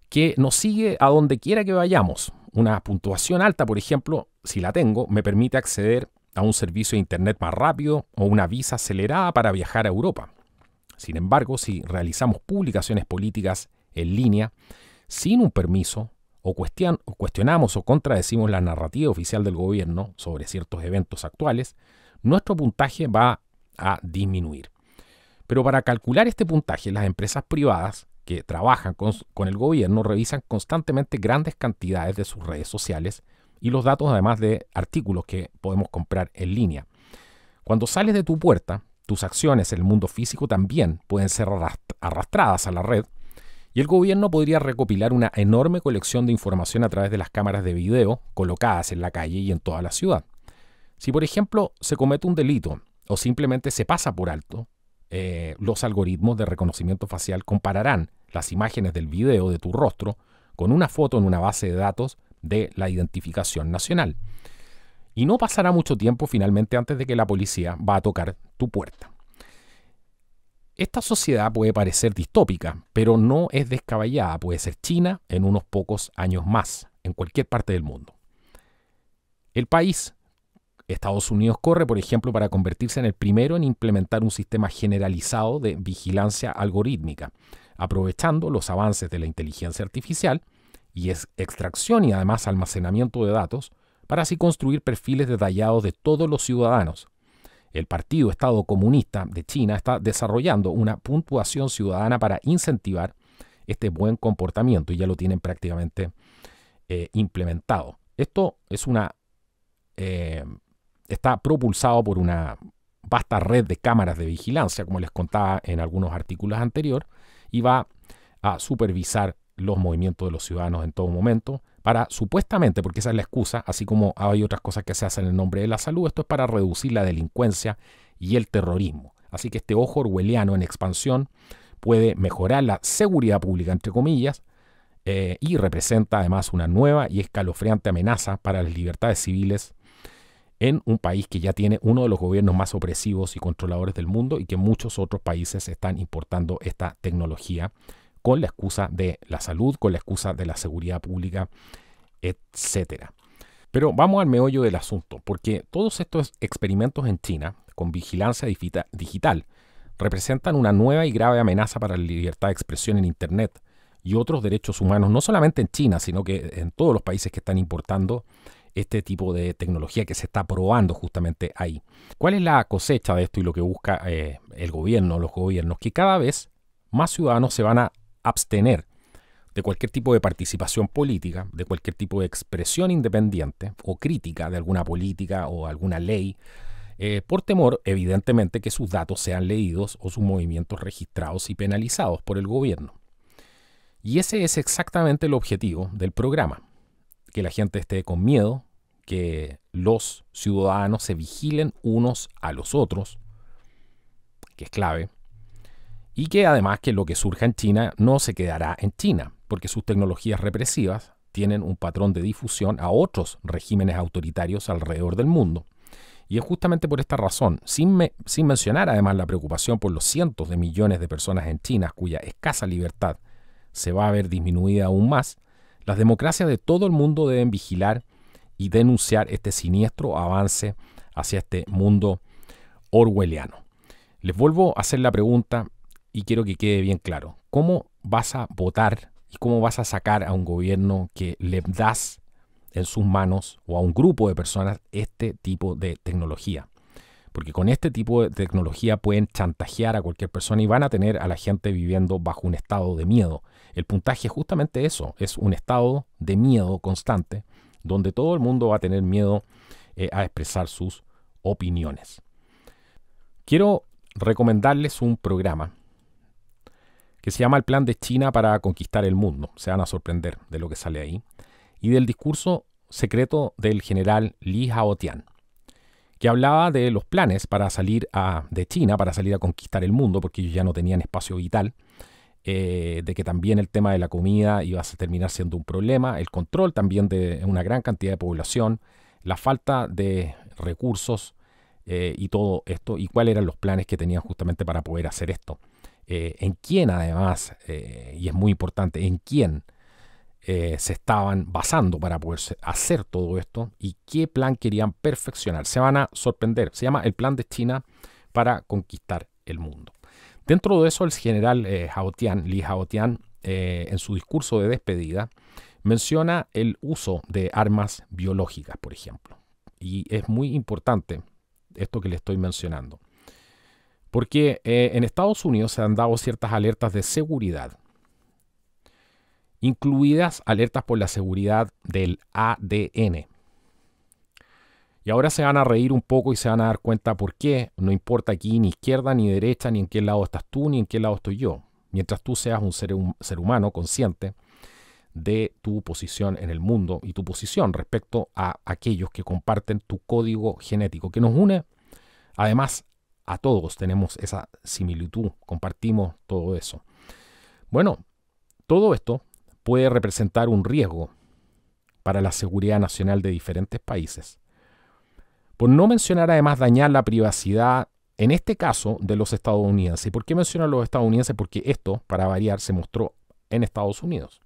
que nos sigue a donde quiera que vayamos. Una puntuación alta, por ejemplo, si la tengo, me permite acceder a un servicio de internet más rápido o una visa acelerada para viajar a Europa. Sin embargo, si realizamos publicaciones políticas en línea sin un permiso o cuestionamos o contradecimos la narrativa oficial del gobierno sobre ciertos eventos actuales, nuestro puntaje va a disminuir. Pero para calcular este puntaje, las empresas privadas que trabajan con el gobierno revisan constantemente grandes cantidades de sus redes sociales y los datos además de artículos que podemos comprar en línea. Cuando sales de tu puerta, tus acciones en el mundo físico también pueden ser arrastradas a la red y el gobierno podría recopilar una enorme colección de información a través de las cámaras de video colocadas en la calle y en toda la ciudad. Si, por ejemplo, se comete un delito o simplemente se pasa por alto, los algoritmos de reconocimiento facial compararán las imágenes del video de tu rostro con una foto en una base de datos de la identificación nacional. Y no pasará mucho tiempo finalmente antes de que la policía va a tocar tu puerta. Esta sociedad puede parecer distópica, pero no es descabellada. Puede ser China en unos pocos años más, en cualquier parte del mundo. El país, Estados Unidos, corre, por ejemplo, para convertirse en el primero en implementar un sistema generalizado de vigilancia algorítmica, aprovechando los avances de la inteligencia artificial y extracción y además almacenamiento de datos, para así construir perfiles detallados de todos los ciudadanos. El Partido Estado Comunista de China está desarrollando una puntuación ciudadana para incentivar este buen comportamiento y ya lo tienen prácticamente implementado. Esto es está propulsado por una vasta red de cámaras de vigilancia, como les contaba en algunos artículos anteriores, y va a supervisar los movimientos de los ciudadanos en todo momento para, supuestamente, porque esa es la excusa, así como hay otras cosas que se hacen en el nombre de la salud, esto es para reducir la delincuencia y el terrorismo. Así que este ojo orwelliano en expansión puede mejorar la seguridad pública, entre comillas, y representa además una nueva y escalofriante amenaza para las libertades civiles en un país que ya tiene uno de los gobiernos más opresivos y controladores del mundo y que muchos otros países están importando esta tecnología con la excusa de la salud, con la excusa de la seguridad pública, etcétera. Pero vamos al meollo del asunto, porque todos estos experimentos en China con vigilancia digital representan una nueva y grave amenaza para la libertad de expresión en Internet y otros derechos humanos, no solamente en China, sino que en todos los países que están importando este tipo de tecnología que se está probando justamente ahí. ¿Cuál es la cosecha de esto y lo que busca el gobierno, los gobiernos? Que cada vez más ciudadanos se van a abstener de cualquier tipo de participación política, de cualquier tipo de expresión independiente o crítica de alguna política o alguna ley, por temor, evidentemente, que sus datos sean leídos o sus movimientos registrados y penalizados por el gobierno. Y ese es exactamente el objetivo del programa, que la gente esté con miedo, que los ciudadanos se vigilen unos a los otros, que es clave, y que además que lo que surja en China no se quedará en China, porque sus tecnologías represivas tienen un patrón de difusión a otros regímenes autoritarios alrededor del mundo. Y es justamente por esta razón, sin mencionar además la preocupación por los cientos de millones de personas en China cuya escasa libertad se va a ver disminuida aún más, las democracias de todo el mundo deben vigilar y denunciar este siniestro avance hacia este mundo orwelliano. Les vuelvo a hacer la pregunta y quiero que quede bien claro. ¿Cómo vas a votar y cómo vas a sacar a un gobierno que le das en sus manos o a un grupo de personas este tipo de tecnología? Porque con este tipo de tecnología pueden chantajear a cualquier persona y van a tener a la gente viviendo bajo un estado de miedo. El puntaje es justamente eso, es un estado de miedo constante, donde todo el mundo va a tener miedo a expresar sus opiniones. Quiero recomendarles un programa que se llama El Plan de China para Conquistar el Mundo. Se van a sorprender de lo que sale ahí. Y del discurso secreto del general Li Haotian, que hablaba de los planes para salir de China, para salir a conquistar el mundo, porque ellos ya no tenían espacio vital, de que también el tema de la comida iba a terminar siendo un problema, el control también de una gran cantidad de población, la falta de recursos y todo esto, y cuáles eran los planes que tenían justamente para poder hacer esto. En quién además, y es muy importante, en quién se estaban basando para poder hacer todo esto y qué plan querían perfeccionar. Se van a sorprender. Se llama El Plan de China para Conquistar el Mundo. Dentro de eso, el general Li Haotian, en su discurso de despedida, menciona el uso de armas biológicas, por ejemplo. Y es muy importante esto que le estoy mencionando. Porque en Estados Unidos se han dado ciertas alertas de seguridad, incluidas alertas por la seguridad del ADN. Y ahora se van a reír un poco y se van a dar cuenta por qué no importa aquí ni izquierda ni derecha, ni en qué lado estás tú, ni en qué lado estoy yo. Mientras tú seas un ser humano consciente de tu posición en el mundo y tu posición respecto a aquellos que comparten tu código genético, que nos une además a todos, tenemos esa similitud, compartimos todo eso. Bueno, todo esto puede representar un riesgo para la seguridad nacional de diferentes países. Por no mencionar además dañar la privacidad, en este caso, de los estadounidenses. ¿Y por qué menciono a los estadounidenses? Porque esto, para variar, se mostró en Estados Unidos.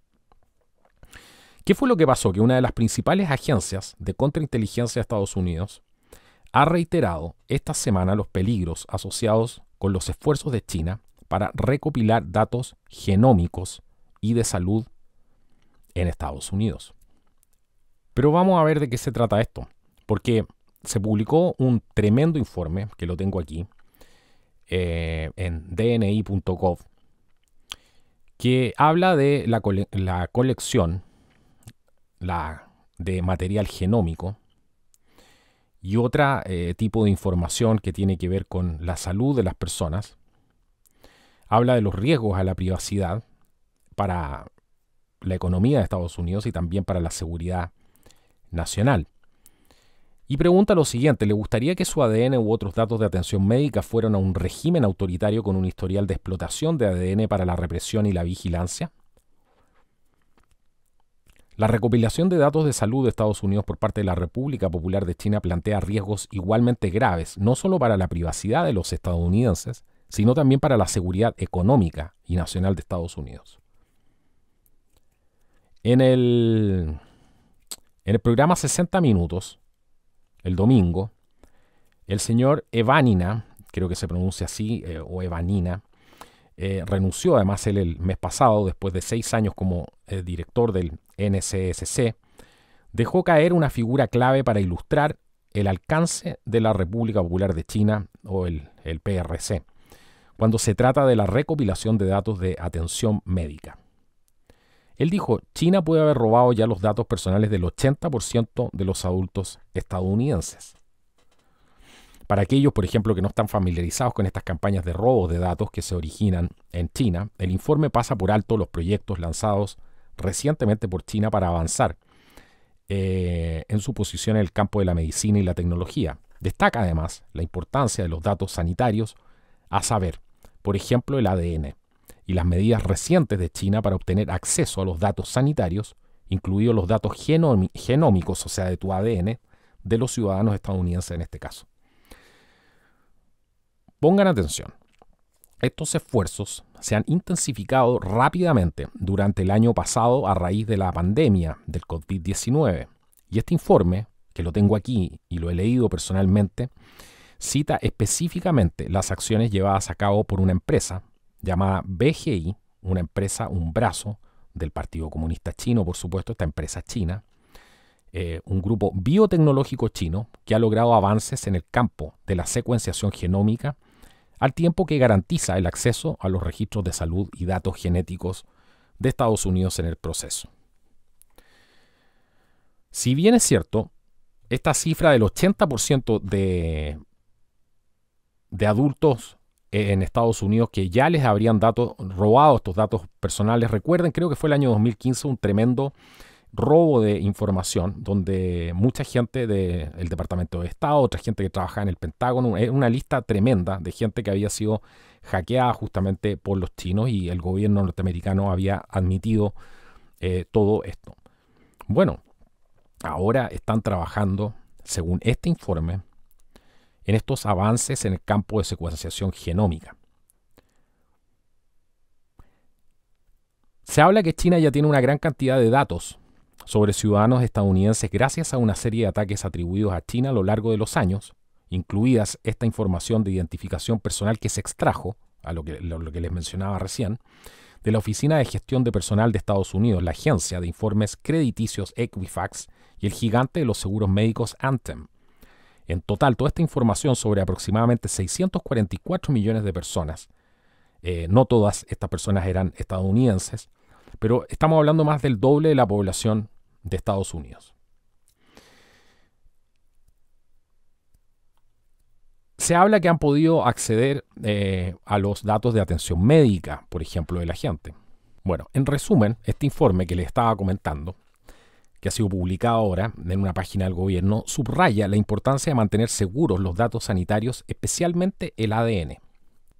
¿Qué fue lo que pasó? Que una de las principales agencias de contrainteligencia de Estados Unidos ha reiterado esta semana los peligros asociados con los esfuerzos de China para recopilar datos genómicos y de salud en Estados Unidos. Pero vamos a ver de qué se trata esto, porque se publicó un tremendo informe, que lo tengo aquí, en dni.gov, que habla de la colección de material genómico, y otra tipo de información que tiene que ver con la salud de las personas. Habla de los riesgos a la privacidad para la economía de Estados Unidos y también para la seguridad nacional. Y pregunta lo siguiente: ¿le gustaría que su ADN u otros datos de atención médica fueran a un régimen autoritario con un historial de explotación de ADN para la represión y la vigilancia? La recopilación de datos de salud de Estados Unidos por parte de la República Popular de China plantea riesgos igualmente graves, no solo para la privacidad de los estadounidenses, sino también para la seguridad económica y nacional de Estados Unidos. En el programa 60 Minutos, el domingo, el señor Evanina, creo que se pronuncia así, o Evanina, renunció además él el mes pasado, después de 6 años como director del NCSC, dejó caer una figura clave para ilustrar el alcance de la República Popular de China, o el PRC, cuando se trata de la recopilación de datos de atención médica. Él dijo: China puede haber robado ya los datos personales del 80% de los adultos estadounidenses. Para aquellos, por ejemplo, que no están familiarizados con estas campañas de robo de datos que se originan en China, el informe pasa por alto los proyectos lanzados recientemente por China para avanzar en su posición en el campo de la medicina y la tecnología. Destaca además la importancia de los datos sanitarios, a saber, por ejemplo, el ADN, y las medidas recientes de China para obtener acceso a los datos sanitarios, incluidos los datos genómicos, o sea, de tu ADN, de los ciudadanos estadounidenses en este caso. Pongan atención, estos esfuerzos se han intensificado rápidamente durante el año pasado a raíz de la pandemia del COVID-19. Y este informe, que lo tengo aquí y lo he leído personalmente, cita específicamente las acciones llevadas a cabo por una empresa llamada BGI, una empresa, un brazo del Partido Comunista Chino, por supuesto, esta empresa china, un grupo biotecnológico chino que ha logrado avances en el campo de la secuenciación genómica, al tiempo que garantiza el acceso a los registros de salud y datos genéticos de Estados Unidos en el proceso. Si bien es cierto, esta cifra del 80% de adultos en Estados Unidos que ya les habrían robado estos datos personales, recuerden, creo que fue el año 2015, un tremendo robo de información, donde mucha gente del Departamento de Estado, otra gente que trabajaba en el Pentágono, una lista tremenda de gente que había sido hackeada justamente por los chinos, y el gobierno norteamericano había admitido todo esto. Bueno, ahora están trabajando, según este informe, en estos avances en el campo de secuenciación genómica. Se habla que China ya tiene una gran cantidad de datos sobre ciudadanos estadounidenses gracias a una serie de ataques atribuidos a China a lo largo de los años, incluidas esta información de identificación personal que se extrajo, a lo que les mencionaba recién, de la Oficina de Gestión de Personal de Estados Unidos, la agencia de informes crediticios Equifax y el gigante de los seguros médicos Anthem. En total, toda esta información sobre aproximadamente 644 millones de personas, no todas estas personas eran estadounidenses, pero estamos hablando más del doble de la población de Estados Unidos. Se habla que han podido acceder a los datos de atención médica, por ejemplo, de la gente. Bueno, en resumen, este informe que les estaba comentando, que ha sido publicado ahora en una página del gobierno, subraya la importancia de mantener seguros los datos sanitarios, especialmente el ADN.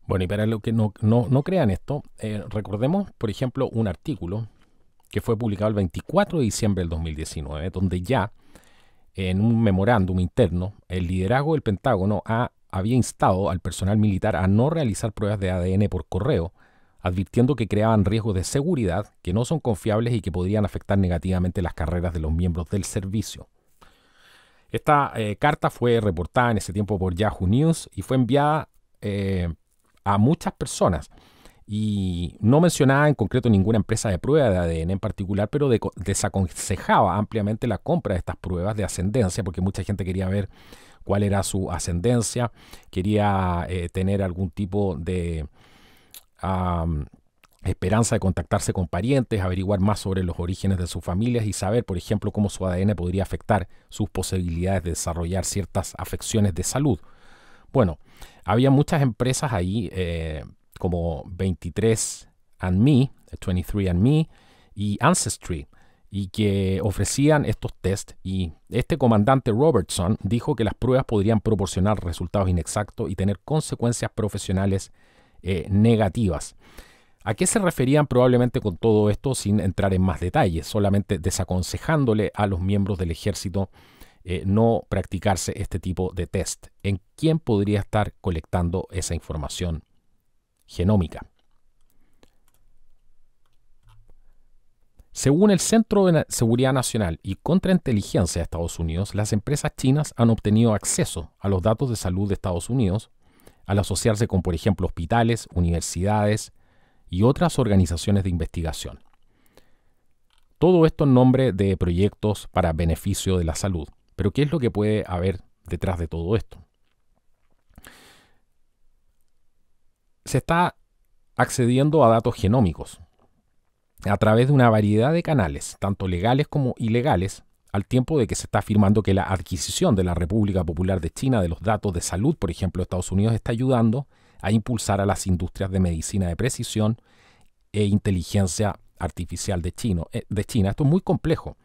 Bueno, y para los que no crean esto, recordemos, por ejemplo, un artículo que fue publicado el 24 de diciembre del 2019, donde ya en un memorándum interno, el liderazgo del Pentágono había instado al personal militar a no realizar pruebas de ADN por correo, advirtiendo que creaban riesgos de seguridad que no son confiables y que podrían afectar negativamente las carreras de los miembros del servicio. Esta carta fue reportada en ese tiempo por Yahoo News y fue enviada a muchas personas, y no mencionaba en concreto ninguna empresa de prueba de ADN en particular, pero desaconsejaba ampliamente la compra de estas pruebas de ascendencia, porque mucha gente quería ver cuál era su ascendencia, quería tener algún tipo de esperanza de contactarse con parientes, averiguar más sobre los orígenes de sus familias y saber, por ejemplo, cómo su ADN podría afectar sus posibilidades de desarrollar ciertas afecciones de salud. Bueno, había muchas empresas ahí como 23andMe y Ancestry, y que ofrecían estos tests, y este comandante Robertson dijo que las pruebas podrían proporcionar resultados inexactos y tener consecuencias profesionales negativas. ¿A qué se referían probablemente con todo esto sin entrar en más detalles? Solamente desaconsejándole a los miembros del ejército no practicarse este tipo de test. ¿En quién podría estar colectando esa información genómica? Según el Centro de Seguridad Nacional y Contrainteligencia de Estados Unidos, las empresas chinas han obtenido acceso a los datos de salud de Estados Unidos al asociarse con, por ejemplo, hospitales, universidades y otras organizaciones de investigación. Todo esto en nombre de proyectos para beneficio de la salud. Pero ¿qué es lo que puede haber detrás de todo esto? Se está accediendo a datos genómicos a través de una variedad de canales, tanto legales como ilegales, al tiempo de que se está afirmando que la adquisición de la República Popular de China de los datos de salud, por ejemplo, de Estados Unidos, está ayudando a impulsar a las industrias de medicina de precisión e inteligencia artificial de China. Esto es muy complejo.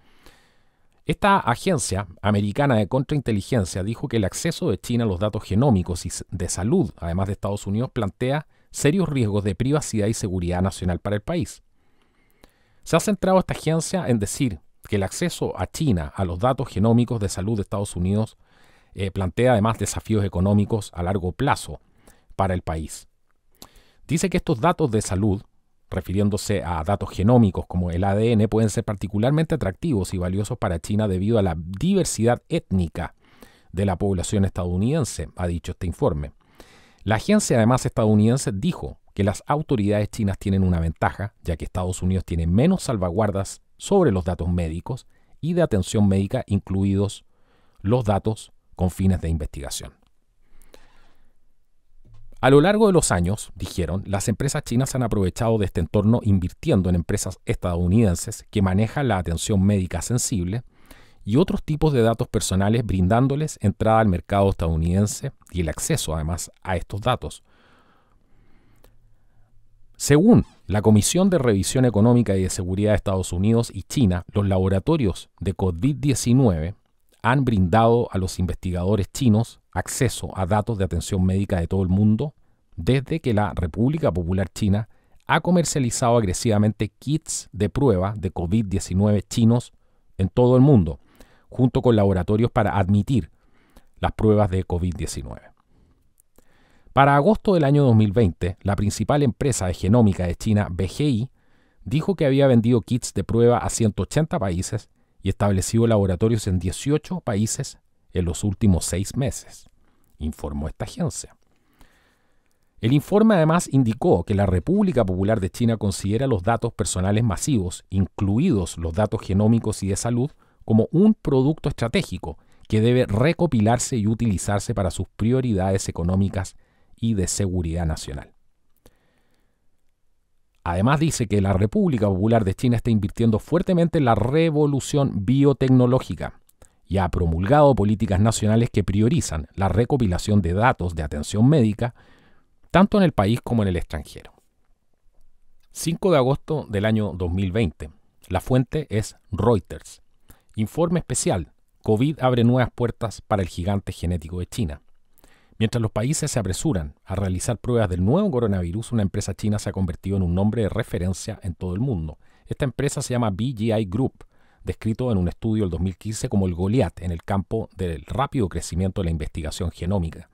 Esta agencia americana de contrainteligencia dijo que el acceso de China a los datos genómicos y de salud, además de Estados Unidos, plantea serios riesgos de privacidad y seguridad nacional para el país. Se ha centrado esta agencia en decir que el acceso a China a los datos genómicos de salud de Estados Unidos plantea además desafíos económicos a largo plazo para el país. Dice que estos datos de salud, refiriéndose a datos genómicos como el ADN, pueden ser particularmente atractivos y valiosos para China debido a la diversidad étnica de la población estadounidense, ha dicho este informe. La agencia además estadounidense dijo que las autoridades chinas tienen una ventaja, ya que Estados Unidos tiene menos salvaguardas sobre los datos médicos y de atención médica, incluidos los datos con fines de investigación. A lo largo de los años, dijeron, las empresas chinas han aprovechado de este entorno invirtiendo en empresas estadounidenses que manejan la atención médica sensible y otros tipos de datos personales, brindándoles entrada al mercado estadounidense y el acceso además a estos datos. Según la Comisión de Revisión Económica y de Seguridad de Estados Unidos y China, los laboratorios de COVID-19 han brindado a los investigadores chinos acceso a datos de atención médica de todo el mundo desde que la República Popular China ha comercializado agresivamente kits de prueba de COVID-19 chinos en todo el mundo, junto con laboratorios para admitir las pruebas de COVID-19. Para agosto del año 2020, la principal empresa de genómica de China, BGI, dijo que había vendido kits de prueba a 180 países y establecido laboratorios en 18 países en los últimos 6 meses, informó esta agencia. El informe además indicó que la República Popular de China considera los datos personales masivos, incluidos los datos genómicos y de salud, como un producto estratégico que debe recopilarse y utilizarse para sus prioridades económicas y de seguridad nacional. Además dice que la República Popular de China está invirtiendo fuertemente en la revolución biotecnológica y ha promulgado políticas nacionales que priorizan la recopilación de datos de atención médica tanto en el país como en el extranjero. 5 de agosto del año 2020. La fuente es Reuters. Informe especial. COVID abre nuevas puertas para el gigante genético de China. Mientras los países se apresuran a realizar pruebas del nuevo coronavirus, una empresa china se ha convertido en un nombre de referencia en todo el mundo. Esta empresa se llama BGI Group, descrito en un estudio del 2015 como el Goliat en el campo del rápido crecimiento de la investigación genómica.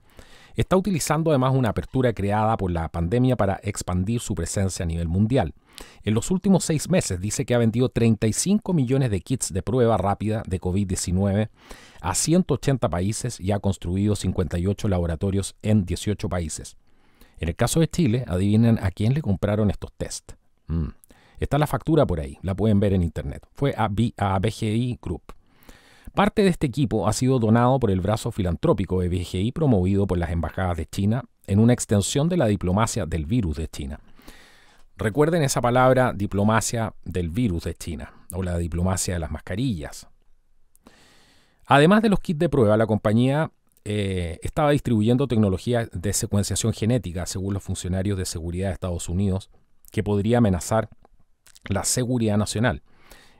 Está utilizando además una apertura creada por la pandemia para expandir su presencia a nivel mundial. En los últimos 6 meses dice que ha vendido 35 millones de kits de prueba rápida de COVID-19 a 180 países y ha construido 58 laboratorios en 18 países. En el caso de Chile, adivinen a quién le compraron estos test. Está la factura por ahí, la pueden ver en internet. Fue a BGI Group. Parte de este equipo ha sido donado por el brazo filantrópico de BGI promovido por las embajadas de China en una extensión de la diplomacia del virus de China. Recuerden esa palabra diplomacia del virus de China o la diplomacia de las mascarillas. Además de los kits de prueba, la compañía estaba distribuyendo tecnología de secuenciación genética, según los funcionarios de seguridad de Estados Unidos, que podría amenazar la seguridad nacional.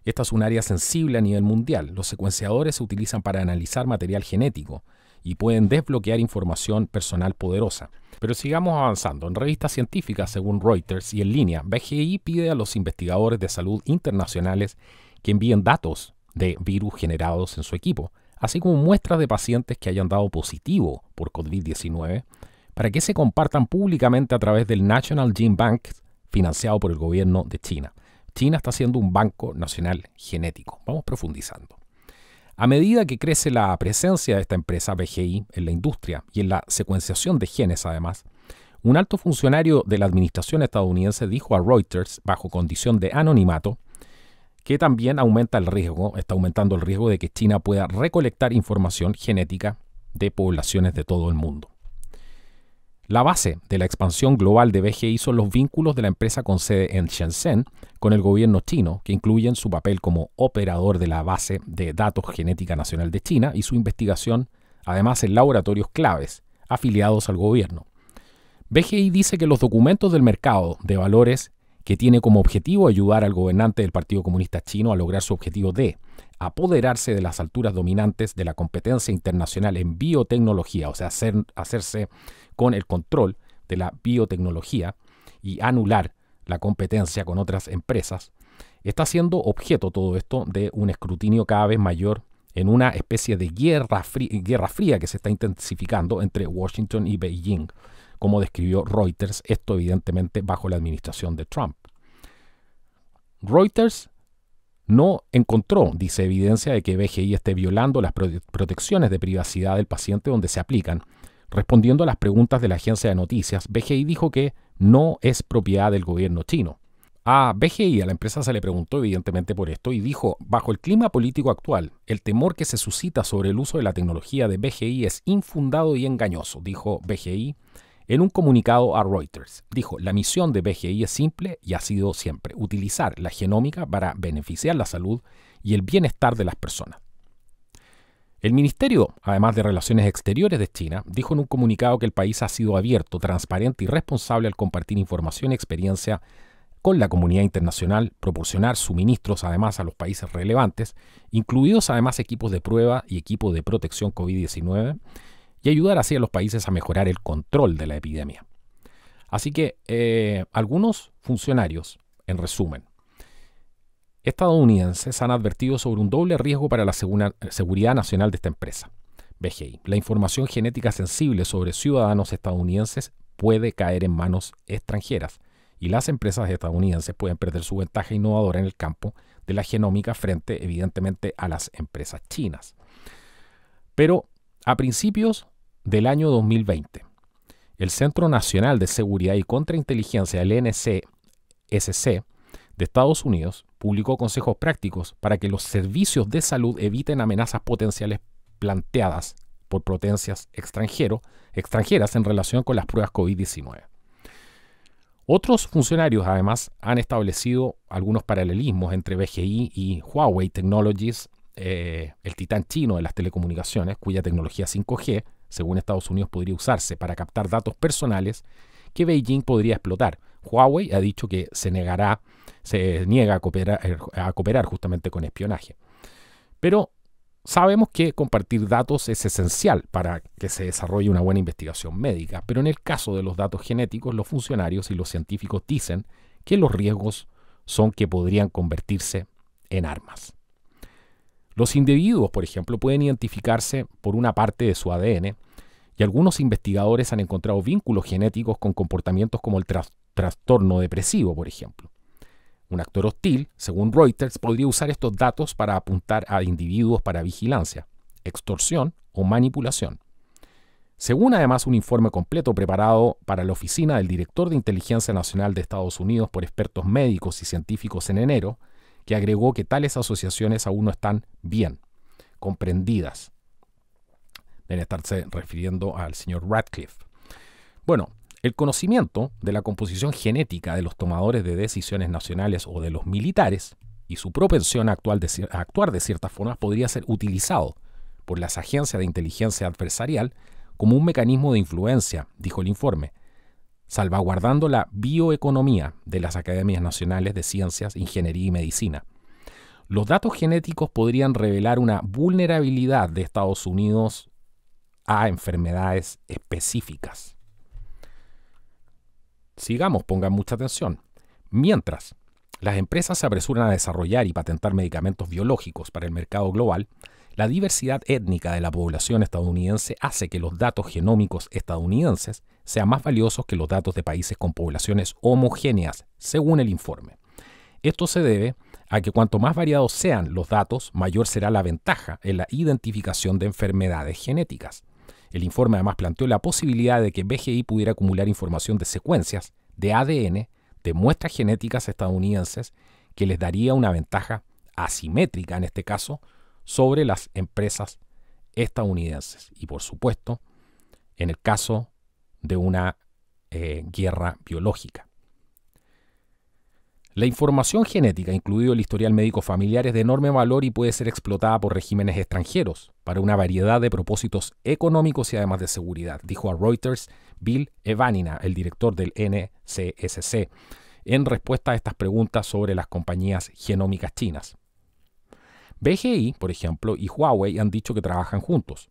Esta es un área sensible a nivel mundial. Los secuenciadores se utilizan para analizar material genético y pueden desbloquear información personal poderosa. Pero sigamos avanzando. En revistas científicas, según Reuters y en línea, BGI pide a los investigadores de salud internacionales que envíen datos de virus generados en su equipo, así como muestras de pacientes que hayan dado positivo por COVID-19, para que se compartan públicamente a través del National Gene Bank, financiado por el gobierno de China. China está siendo un banco nacional genético. Vamos profundizando. A medida que crece la presencia de esta empresa BGI en la industria y en la secuenciación de genes además, un alto funcionario de la administración estadounidense dijo a Reuters, bajo condición de anonimato, que también está aumentando el riesgo de que China pueda recolectar información genética de poblaciones de todo el mundo. La base de la expansión global de BGI son los vínculos de la empresa con sede en Shenzhen con el gobierno chino, que incluyen su papel como operador de la base de datos genética nacional de China y su investigación, además en laboratorios claves afiliados al gobierno. BGI dice que los documentos del mercado de valores, que tiene como objetivo ayudar al gobernante del Partido Comunista Chino a lograr su objetivo de apoderarse de las alturas dominantes de la competencia internacional en biotecnología, o sea, hacerse con el control de la biotecnología y anular la competencia con otras empresas, está siendo objeto todo esto de un escrutinio cada vez mayor en una especie de guerra fría que se está intensificando entre Washington y Beijing, como describió Reuters, esto evidentemente bajo la administración de Trump. Reuters no encontró, dice, evidencia de que BGI esté violando las protecciones de privacidad del paciente donde se aplican. Respondiendo a las preguntas de la agencia de noticias, BGI dijo que no es propiedad del gobierno chino. A BGI, a la empresa, se le preguntó evidentemente por esto y dijo: bajo el clima político actual, el temor que se suscita sobre el uso de la tecnología de BGI es infundado y engañoso, dijo BGI en un comunicado a Reuters. Dijo: la misión de BGI es simple y ha sido siempre utilizar la genómica para beneficiar la salud y el bienestar de las personas. El Ministerio, además de Relaciones Exteriores de China, dijo en un comunicado que el país ha sido abierto, transparente y responsable al compartir información y experiencia con la comunidad internacional, proporcionar suministros además a los países relevantes, incluidos además equipos de prueba y equipos de protección COVID-19, y ayudar así a los países a mejorar el control de la epidemia. Así que algunos funcionarios, en resumen, estadounidenses han advertido sobre un doble riesgo para la seguridad nacional de esta empresa, BGI. La información genética sensible sobre ciudadanos estadounidenses puede caer en manos extranjeras y las empresas estadounidenses pueden perder su ventaja innovadora en el campo de la genómica frente, evidentemente, a las empresas chinas. Pero a principios del año 2020, el Centro Nacional de Seguridad y Contrainteligencia, el NCSC, de Estados Unidos, publicó consejos prácticos para que los servicios de salud eviten amenazas potenciales planteadas por potencias extranjeras en relación con las pruebas COVID-19. Otros funcionarios, además, han establecido algunos paralelismos entre BGI y Huawei Technologies, el titán chino de las telecomunicaciones, cuya tecnología 5G, según Estados Unidos, podría usarse para captar datos personales que Beijing podría explotar. Huawei ha dicho que se niega a cooperar justamente con espionaje. Pero sabemos que compartir datos es esencial para que se desarrolle una buena investigación médica, pero en el caso de los datos genéticos, los funcionarios y los científicos dicen que los riesgos son que podrían convertirse en armas. Los individuos, por ejemplo, pueden identificarse por una parte de su ADN y algunos investigadores han encontrado vínculos genéticos con comportamientos como el trastorno depresivo, por ejemplo. Un actor hostil, según Reuters, podría usar estos datos para apuntar a individuos para vigilancia, extorsión o manipulación. Según además un informe completo preparado para la Oficina del Director de Inteligencia Nacional de Estados Unidos por expertos médicos y científicos en enero, que agregó que tales asociaciones aún no están bien comprendidas. Deben estarse refiriendo al señor Radcliffe. Bueno, El conocimiento de la composición genética de los tomadores de decisiones nacionales o de los militares y su propensión a actuar de ciertas formas podría ser utilizado por las agencias de inteligencia adversarial como un mecanismo de influencia, dijo el informe, salvaguardando la bioeconomía de las academias nacionales de ciencias, ingeniería y medicina. Los datos genéticos podrían revelar una vulnerabilidad de Estados Unidos a enfermedades específicas. Sigamos, pongan mucha atención. Mientras las empresas se apresuran a desarrollar y patentar medicamentos biológicos para el mercado global, la diversidad étnica de la población estadounidense hace que los datos genómicos estadounidenses sean más valiosos que los datos de países con poblaciones homogéneas, según el informe. Esto se debe a que cuanto más variados sean los datos, mayor será la ventaja en la identificación de enfermedades genéticas. El informe además planteó la posibilidad de que BGI pudiera acumular información de secuencias de ADN de muestras genéticas estadounidenses que les daría una ventaja asimétrica, en este caso, sobre las empresas estadounidenses. Y por supuesto, en el caso de una guerra biológica. La información genética, incluido el historial médico familiar, es de enorme valor y puede ser explotada por regímenes extranjeros para una variedad de propósitos económicos y además de seguridad, dijo a Reuters Bill Evanina, el director del NCSC, en respuesta a estas preguntas sobre las compañías genómicas chinas. BGI, por ejemplo, y Huawei han dicho que trabajan juntos.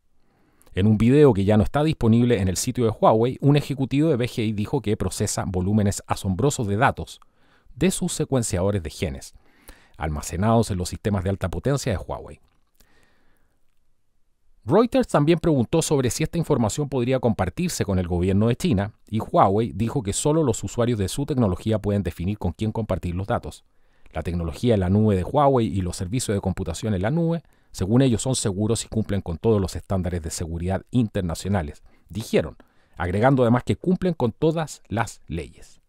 En un video que ya no está disponible en el sitio de Huawei, un ejecutivo de BGI dijo que procesa volúmenes asombrosos de datos de sus secuenciadores de genes, almacenados en los sistemas de alta potencia de Huawei. Reuters también preguntó sobre si esta información podría compartirse con el gobierno de China, y Huawei dijo que solo los usuarios de su tecnología pueden definir con quién compartir los datos. La tecnología en la nube de Huawei y los servicios de computación en la nube, según ellos, son seguros y cumplen con todos los estándares de seguridad internacionales, dijeron, agregando además que cumplen con todas las leyes.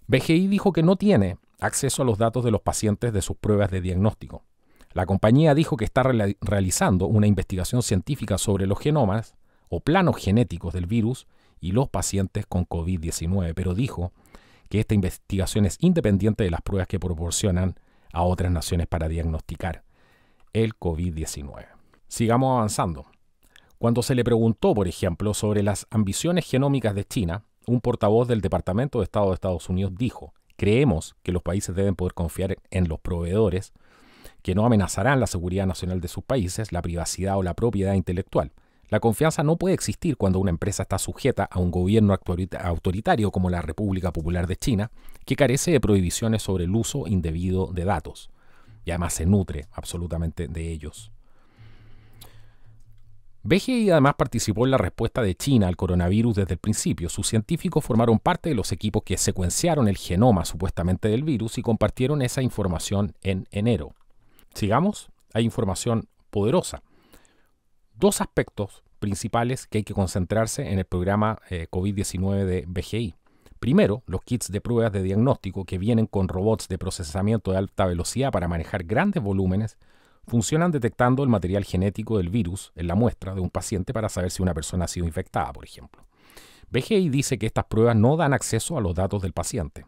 BGI dijo que no tiene acceso a los datos de los pacientes de sus pruebas de diagnóstico. La compañía dijo que está realizando una investigación científica sobre los genomas o planos genéticos del virus y los pacientes con COVID-19, pero dijo que esta investigación es independiente de las pruebas que proporcionan a otras naciones para diagnosticar el COVID-19. Sigamos avanzando. Cuando se le preguntó, por ejemplo, sobre las ambiciones genómicas de China, un portavoz del Departamento de Estado de Estados Unidos dijo: creemos que los países deben poder confiar en los proveedores que no amenazarán la seguridad nacional de sus países, la privacidad o la propiedad intelectual. La confianza no puede existir cuando una empresa está sujeta a un gobierno autoritario como la República Popular de China, que carece de prohibiciones sobre el uso indebido de datos, y además se nutre absolutamente de ellos. BGI además participó en la respuesta de China al coronavirus desde el principio. Sus científicos formaron parte de los equipos que secuenciaron el genoma supuestamente del virus y compartieron esa información en enero. Sigamos, hay información poderosa. Dos aspectos principales que hay que concentrarse en el programa COVID-19 de BGI. Primero, los kits de pruebas de diagnóstico que vienen con robots de procesamiento de alta velocidad para manejar grandes volúmenes funcionan detectando el material genético del virus en la muestra de un paciente para saber si una persona ha sido infectada, por ejemplo. BGI dice que estas pruebas no dan acceso a los datos del paciente.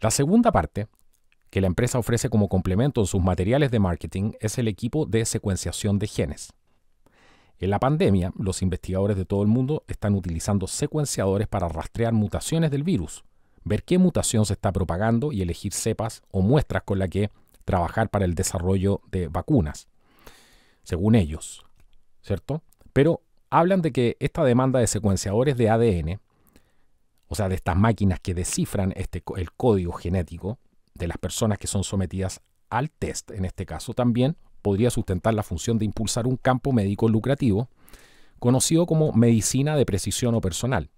La segunda parte, que la empresa ofrece como complemento en sus materiales de marketing, es el equipo de secuenciación de genes. En la pandemia, los investigadores de todo el mundo están utilizando secuenciadores para rastrear mutaciones del virus, ver qué mutación se está propagando y elegir cepas o muestras con las que trabajar para el desarrollo de vacunas, según ellos, ¿cierto? Pero hablan de que esta demanda de secuenciadores de ADN, o sea, de estas máquinas que descifran el código genético de las personas que son sometidas al test, en este caso también, podría sustentar la función de impulsar un campo médico lucrativo conocido como medicina de precisión o personal.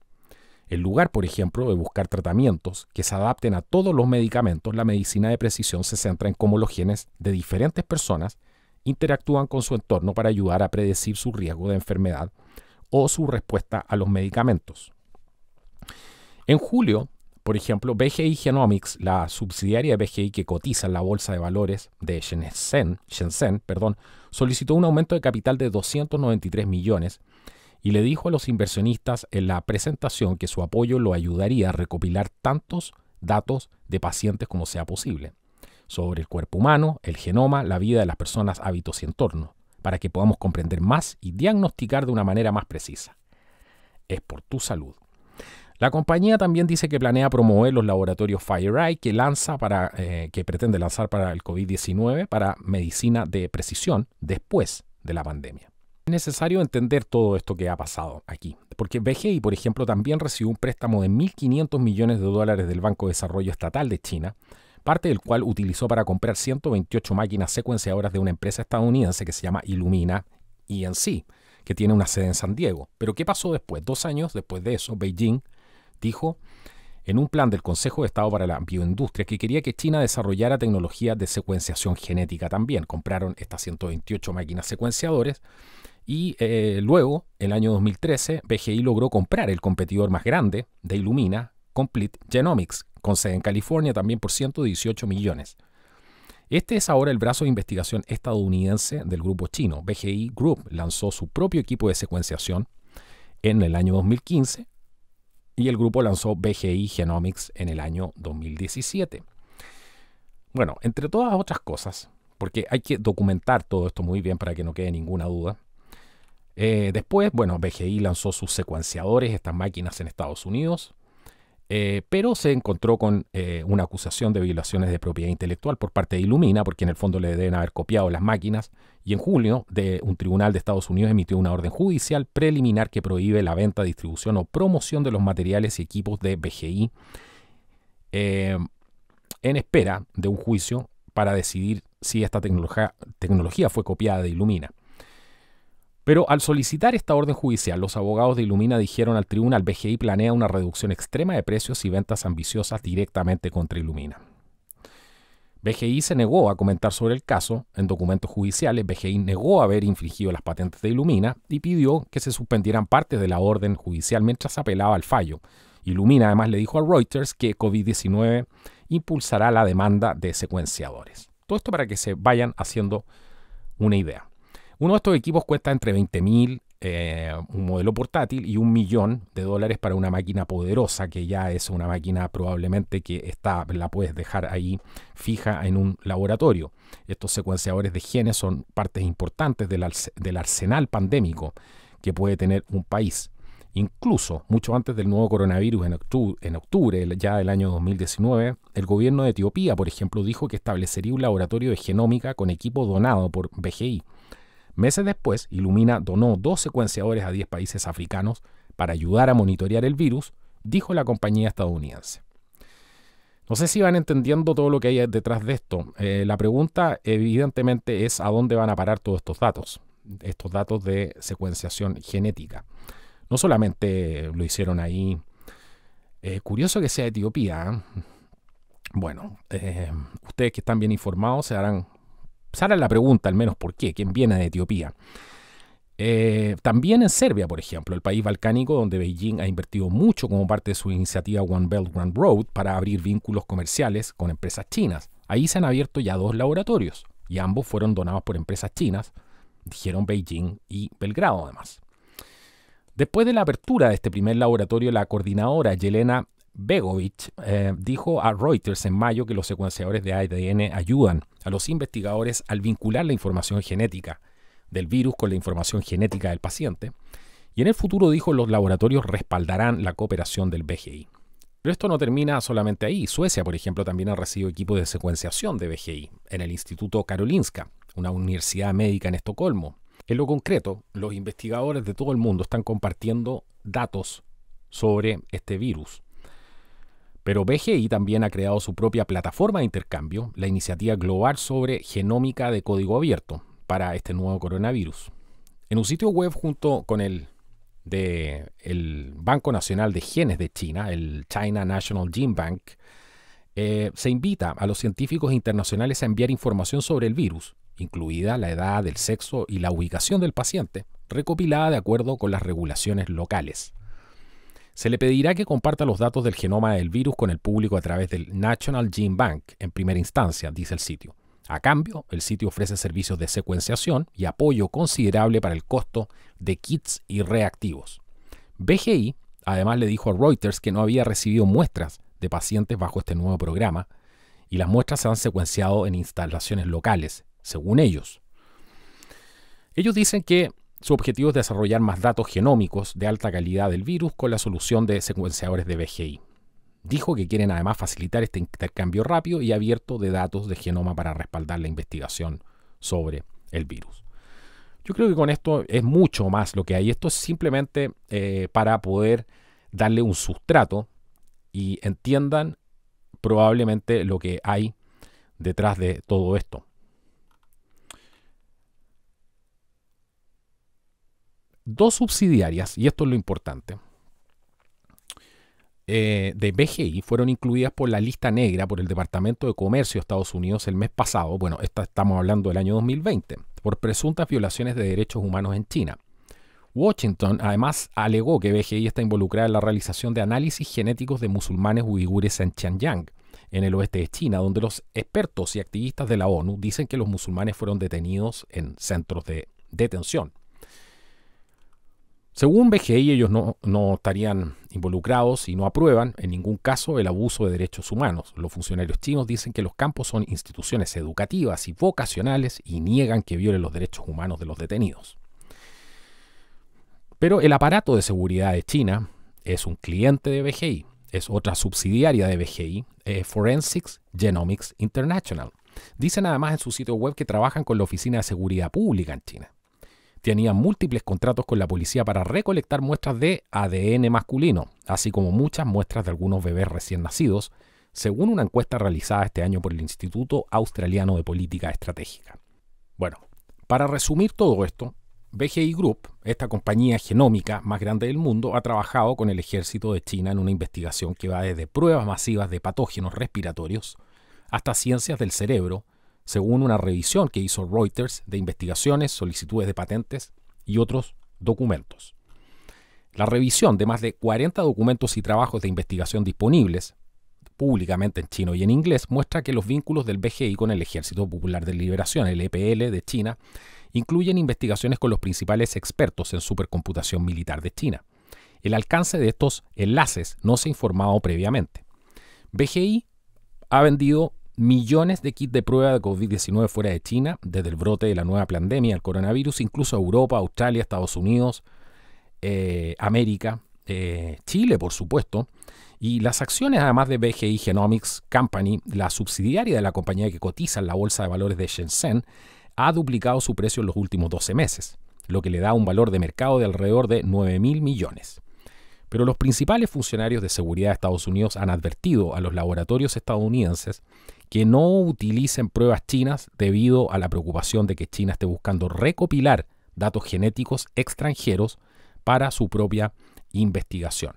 En lugar, por ejemplo, de buscar tratamientos que se adapten a todos los medicamentos, la medicina de precisión se centra en cómo los genes de diferentes personas interactúan con su entorno para ayudar a predecir su riesgo de enfermedad o su respuesta a los medicamentos. En julio, por ejemplo, BGI Genomics, la subsidiaria de BGI que cotiza en la bolsa de valores de Shenzhen, solicitó un aumento de capital de 293 millones y le dijo a los inversionistas en la presentación que su apoyo lo ayudaría a recopilar tantos datos de pacientes como sea posible sobre el cuerpo humano, el genoma, la vida de las personas, hábitos y entornos, para que podamos comprender más y diagnosticar de una manera más precisa. Es por tu salud. La compañía también dice que planea promover los laboratorios FireEye que pretende lanzar para el COVID-19 para medicina de precisión después de la pandemia. Es necesario entender todo esto que ha pasado aquí, porque BGI, por ejemplo, también recibió un préstamo de 1.500 millones de dólares del Banco de Desarrollo Estatal de China, parte del cual utilizó para comprar 128 máquinas secuenciadoras de una empresa estadounidense que se llama Illumina ENC, que tiene una sede en San Diego. Pero ¿qué pasó después? 2 años después de eso, Beijing dijo en un plan del Consejo de Estado para la Bioindustria que quería que China desarrollara tecnología de secuenciación genética también. Compraron estas 128 máquinas secuenciadores y luego, en el año 2013, BGI logró comprar el competidor más grande de Illumina, Complete Genomics, con sede en California también por 118 millones. Este es ahora el brazo de investigación estadounidense del grupo chino. BGI Group lanzó su propio equipo de secuenciación en el año 2015 y el grupo lanzó BGI Genomics en el año 2017. Bueno, entre todas otras cosas, porque hay que documentar todo esto muy bien para que no quede ninguna duda. Después, bueno, BGI lanzó sus secuenciadores, estas máquinas en Estados Unidos, pero se encontró con una acusación de violaciones de propiedad intelectual por parte de Illumina, porque en el fondo le deben haber copiado las máquinas, y en julio un tribunal de Estados Unidos emitió una orden judicial preliminar que prohíbe la venta, distribución o promoción de los materiales y equipos de BGI en espera de un juicio para decidir si esta tecnología fue copiada de Illumina. Pero al solicitar esta orden judicial, los abogados de Illumina dijeron al tribunal que BGI planea una reducción extrema de precios y ventas ambiciosas directamente contra Illumina. BGI se negó a comentar sobre el caso en documentos judiciales. BGI negó haber infringido las patentes de Illumina y pidió que se suspendieran partes de la orden judicial mientras apelaba al fallo. Illumina además le dijo a Reuters que COVID-19 impulsará la demanda de secuenciadores. Todo esto para que se vayan haciendo una idea. Uno de estos equipos cuesta entre 20.000, un modelo portátil, y $1 millón para una máquina poderosa, que ya es una máquina probablemente que la puedes dejar ahí fija en un laboratorio. Estos secuenciadores de genes son partes importantes del arsenal pandémico que puede tener un país. Incluso, mucho antes del nuevo coronavirus, en octubre ya del año 2019, el gobierno de Etiopía, por ejemplo, dijo que establecería un laboratorio de genómica con equipo donado por BGI. Meses después, Illumina donó 2 secuenciadores a 10 países africanos para ayudar a monitorear el virus, dijo la compañía estadounidense. No sé si van entendiendo todo lo que hay detrás de esto. La pregunta evidentemente es a dónde van a parar todos estos datos de secuenciación genética. No solamente lo hicieron ahí, curioso que sea Etiopía. Bueno, ustedes que están bien informados se harán la pregunta, al menos por qué, quién viene de Etiopía. También en Serbia, por ejemplo, el país balcánico donde Beijing ha invertido mucho como parte de su iniciativa One Belt, One Road para abrir vínculos comerciales con empresas chinas. Ahí se han abierto ya 2 laboratorios y ambos fueron donados por empresas chinas, dijeron Beijing y Belgrado además. Después de la apertura de este primer laboratorio, la coordinadora Yelena Begovic dijo a Reuters en mayo que los secuenciadores de ADN ayudan a los investigadores al vincular la información genética del virus con la información genética del paciente, y en el futuro, dijo, los laboratorios respaldarán la cooperación del BGI. Pero esto no termina solamente ahí. Suecia, por ejemplo, también ha recibido equipos de secuenciación de BGI en el Instituto Karolinska, una universidad médica en Estocolmo. En lo concreto, los investigadores de todo el mundo están compartiendo datos sobre este virus. Pero BGI también ha creado su propia plataforma de intercambio, la Iniciativa Global sobre Genómica de Código Abierto, para este nuevo coronavirus. En un sitio web junto con el Banco Nacional de Genes de China, el China National Gene Bank, se invita a los científicos internacionales a enviar información sobre el virus, incluida la edad, el sexo y la ubicación del paciente, recopilada de acuerdo con las regulaciones locales. Se le pedirá que comparta los datos del genoma del virus con el público a través del National Gene Bank en primera instancia, dice el sitio. A cambio, el sitio ofrece servicios de secuenciación y apoyo considerable para el costo de kits y reactivos. BGI además le dijo a Reuters que no había recibido muestras de pacientes bajo este nuevo programa y las muestras se han secuenciado en instalaciones locales, según ellos. Ellos dicen que su objetivo es desarrollar más datos genómicos de alta calidad del virus con la solución de secuenciadores de BGI. Dijo que quieren además facilitar este intercambio rápido y abierto de datos de genoma para respaldar la investigación sobre el virus. Yo creo que con esto es mucho más lo que hay. Esto es simplemente para poder darle un sustrato y entiendan probablemente lo que hay detrás de todo esto. Dos subsidiarias, y esto es lo importante, de BGI fueron incluidas por la lista negra por el Departamento de Comercio de Estados Unidos el mes pasado, estamos hablando del año 2020, por presuntas violaciones de derechos humanos en China. Washington además alegó que BGI está involucrada en la realización de análisis genéticos de musulmanes uigures en Xinjiang, en el oeste de China, donde los expertos y activistas de la ONU dicen que los musulmanes fueron detenidos en centros de detención. Según BGI, ellos no estarían involucrados y no aprueban en ningún caso el abuso de derechos humanos. Los funcionarios chinos dicen que los campos son instituciones educativas y vocacionales y niegan que violen los derechos humanos de los detenidos. Pero el aparato de seguridad de China es un cliente de BGI, es otra subsidiaria de BGI, Forensics Genomics International. Dicen además en su sitio web que trabajan con la Oficina de Seguridad Pública en China. Tenían múltiples contratos con la policía para recolectar muestras de ADN masculino, así como muchas muestras de algunos bebés recién nacidos, según una encuesta realizada este año por el Instituto Australiano de Política Estratégica. Bueno, para resumir todo esto, BGI Group, esta compañía genómica más grande del mundo, ha trabajado con el ejército de China en una investigación que va desde pruebas masivas de patógenos respiratorios hasta ciencias del cerebro, según una revisión que hizo Reuters de investigaciones, solicitudes de patentes y otros documentos. La revisión de más de 40 documentos y trabajos de investigación disponibles públicamente en chino y en inglés muestra que los vínculos del BGI con el Ejército Popular de Liberación, el EPL de China, incluyen investigaciones con los principales expertos en supercomputación militar de China. El alcance de estos enlaces no se ha informado previamente. BGI ha vendido millones de kits de prueba de COVID-19 fuera de China, desde el brote de la nueva pandemia, el coronavirus, incluso a Europa, Australia, Estados Unidos, América, Chile, por supuesto. Y las acciones, además de BGI Genomics Company, la subsidiaria de la compañía que cotiza en la Bolsa de Valores de Shenzhen, ha duplicado su precio en los últimos 12 meses, lo que le da un valor de mercado de alrededor de 9.000 millones. Pero los principales funcionarios de seguridad de Estados Unidos han advertido a los laboratorios estadounidenses que no utilicen pruebas chinas debido a la preocupación de que China esté buscando recopilar datos genéticos extranjeros para su propia investigación.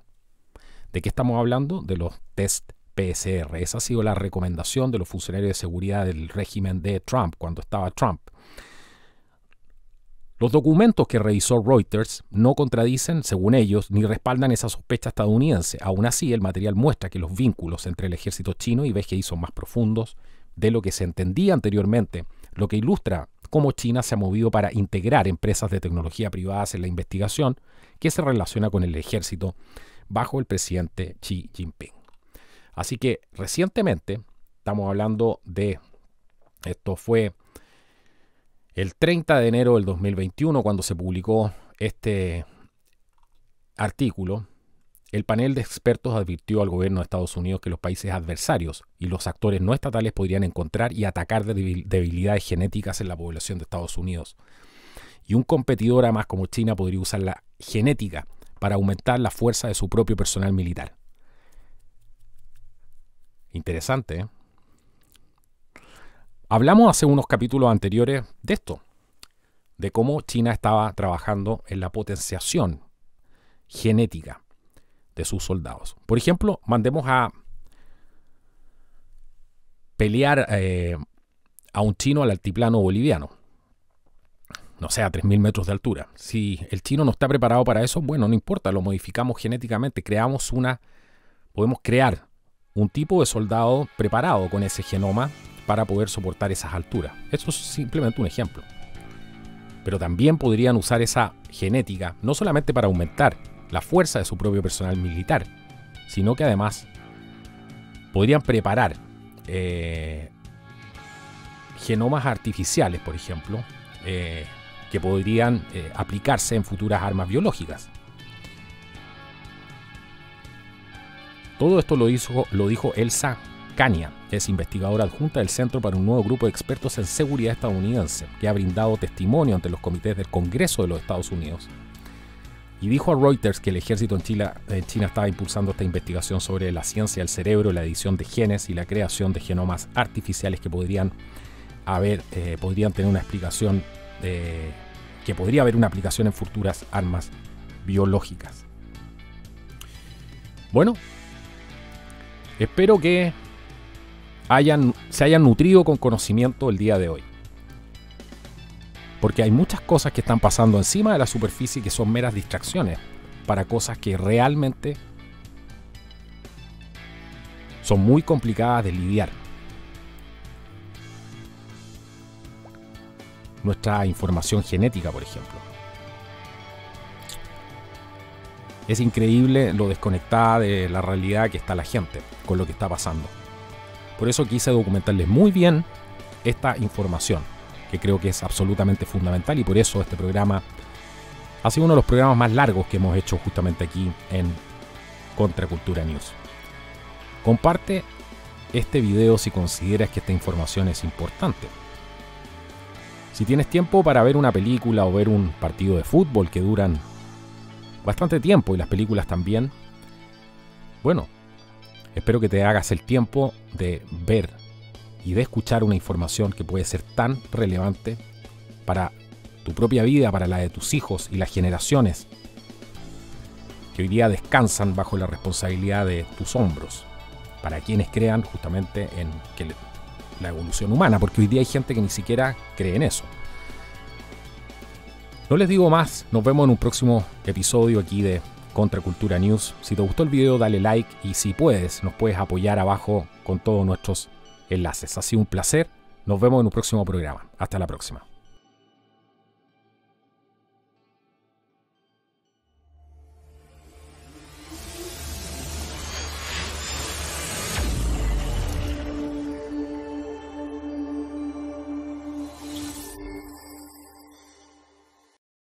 ¿De qué estamos hablando? De los test PCR. Esa ha sido la recomendación de los funcionarios de seguridad del régimen de Trump, cuando estaba Trump. Los documentos que revisó Reuters no contradicen, según ellos, ni respaldan esa sospecha estadounidense. Aún así, el material muestra que los vínculos entre el ejército chino y BGI son más profundos de lo que se entendía anteriormente, lo que ilustra cómo China se ha movido para integrar empresas de tecnología privadas en la investigación que se relaciona con el ejército bajo el presidente Xi Jinping. Así que recientemente, estamos hablando de, esto fue el 30 de enero del 2021, cuando se publicó este artículo, el panel de expertos advirtió al gobierno de Estados Unidos que los países adversarios y los actores no estatales podrían encontrar y atacar debilidades genéticas en la población de Estados Unidos. Y un competidor además como China podría usar la genética para aumentar la fuerza de su propio personal militar. Interesante, ¿eh? Hablamos hace unos capítulos anteriores de esto, de cómo China estaba trabajando en la potenciación genética de sus soldados. Por ejemplo, mandemos a pelear a un chino al altiplano boliviano, no sé, a 3.000 metros de altura. Si el chino no está preparado para eso, bueno, no importa, lo modificamos genéticamente, podemos crear un tipo de soldado preparado con ese genoma para poder soportar esas alturas. Eso es simplemente un ejemplo. Pero también podrían usar esa genética no solamente para aumentar la fuerza de su propio personal militar, sino que además podrían preparar genomas artificiales, por ejemplo, que podrían aplicarse en futuras armas biológicas. Todo esto lo dijo Elsa Kania, que es investigadora adjunta del Centro para un Nuevo Grupo de Expertos en Seguridad estadounidense, que ha brindado testimonio ante los comités del Congreso de los Estados Unidos. Y dijo a Reuters que el ejército en China estaba impulsando esta investigación sobre la ciencia del cerebro, la edición de genes y la creación de genomas artificiales que podrían tener una explicación, que podría haber una aplicación en futuras armas biológicas. Bueno, espero que se hayan nutrido con conocimiento el día de hoy. Porque hay muchas cosas que están pasando encima de la superficie que son meras distracciones para cosas que realmente son muy complicadas de lidiar. Nuestra información genética, por ejemplo. Es increíble lo desconectada de la realidad que está la gente con lo que está pasando. Por eso quise documentarles muy bien esta información, que creo que es absolutamente fundamental, y por eso este programa ha sido uno de los programas más largos que hemos hecho justamente aquí en Contracultura News. Comparte este video si consideras que esta información es importante. Si tienes tiempo para ver una película o ver un partido de fútbol que duran bastante tiempo, y las películas también, bueno, espero que te hagas el tiempo de ver y de escuchar una información que puede ser tan relevante para tu propia vida, para la de tus hijos y las generaciones que hoy día descansan bajo la responsabilidad de tus hombros, para quienes crean justamente en que la evolución humana, porque hoy día hay gente que ni siquiera cree en eso. No les digo más, nos vemos en un próximo episodio aquí de Contracultura News. Si te gustó el video, dale like, y si puedes, nos puedes apoyar abajo con todos nuestros enlaces. Ha sido un placer. Nos vemos en un próximo programa. Hasta la próxima.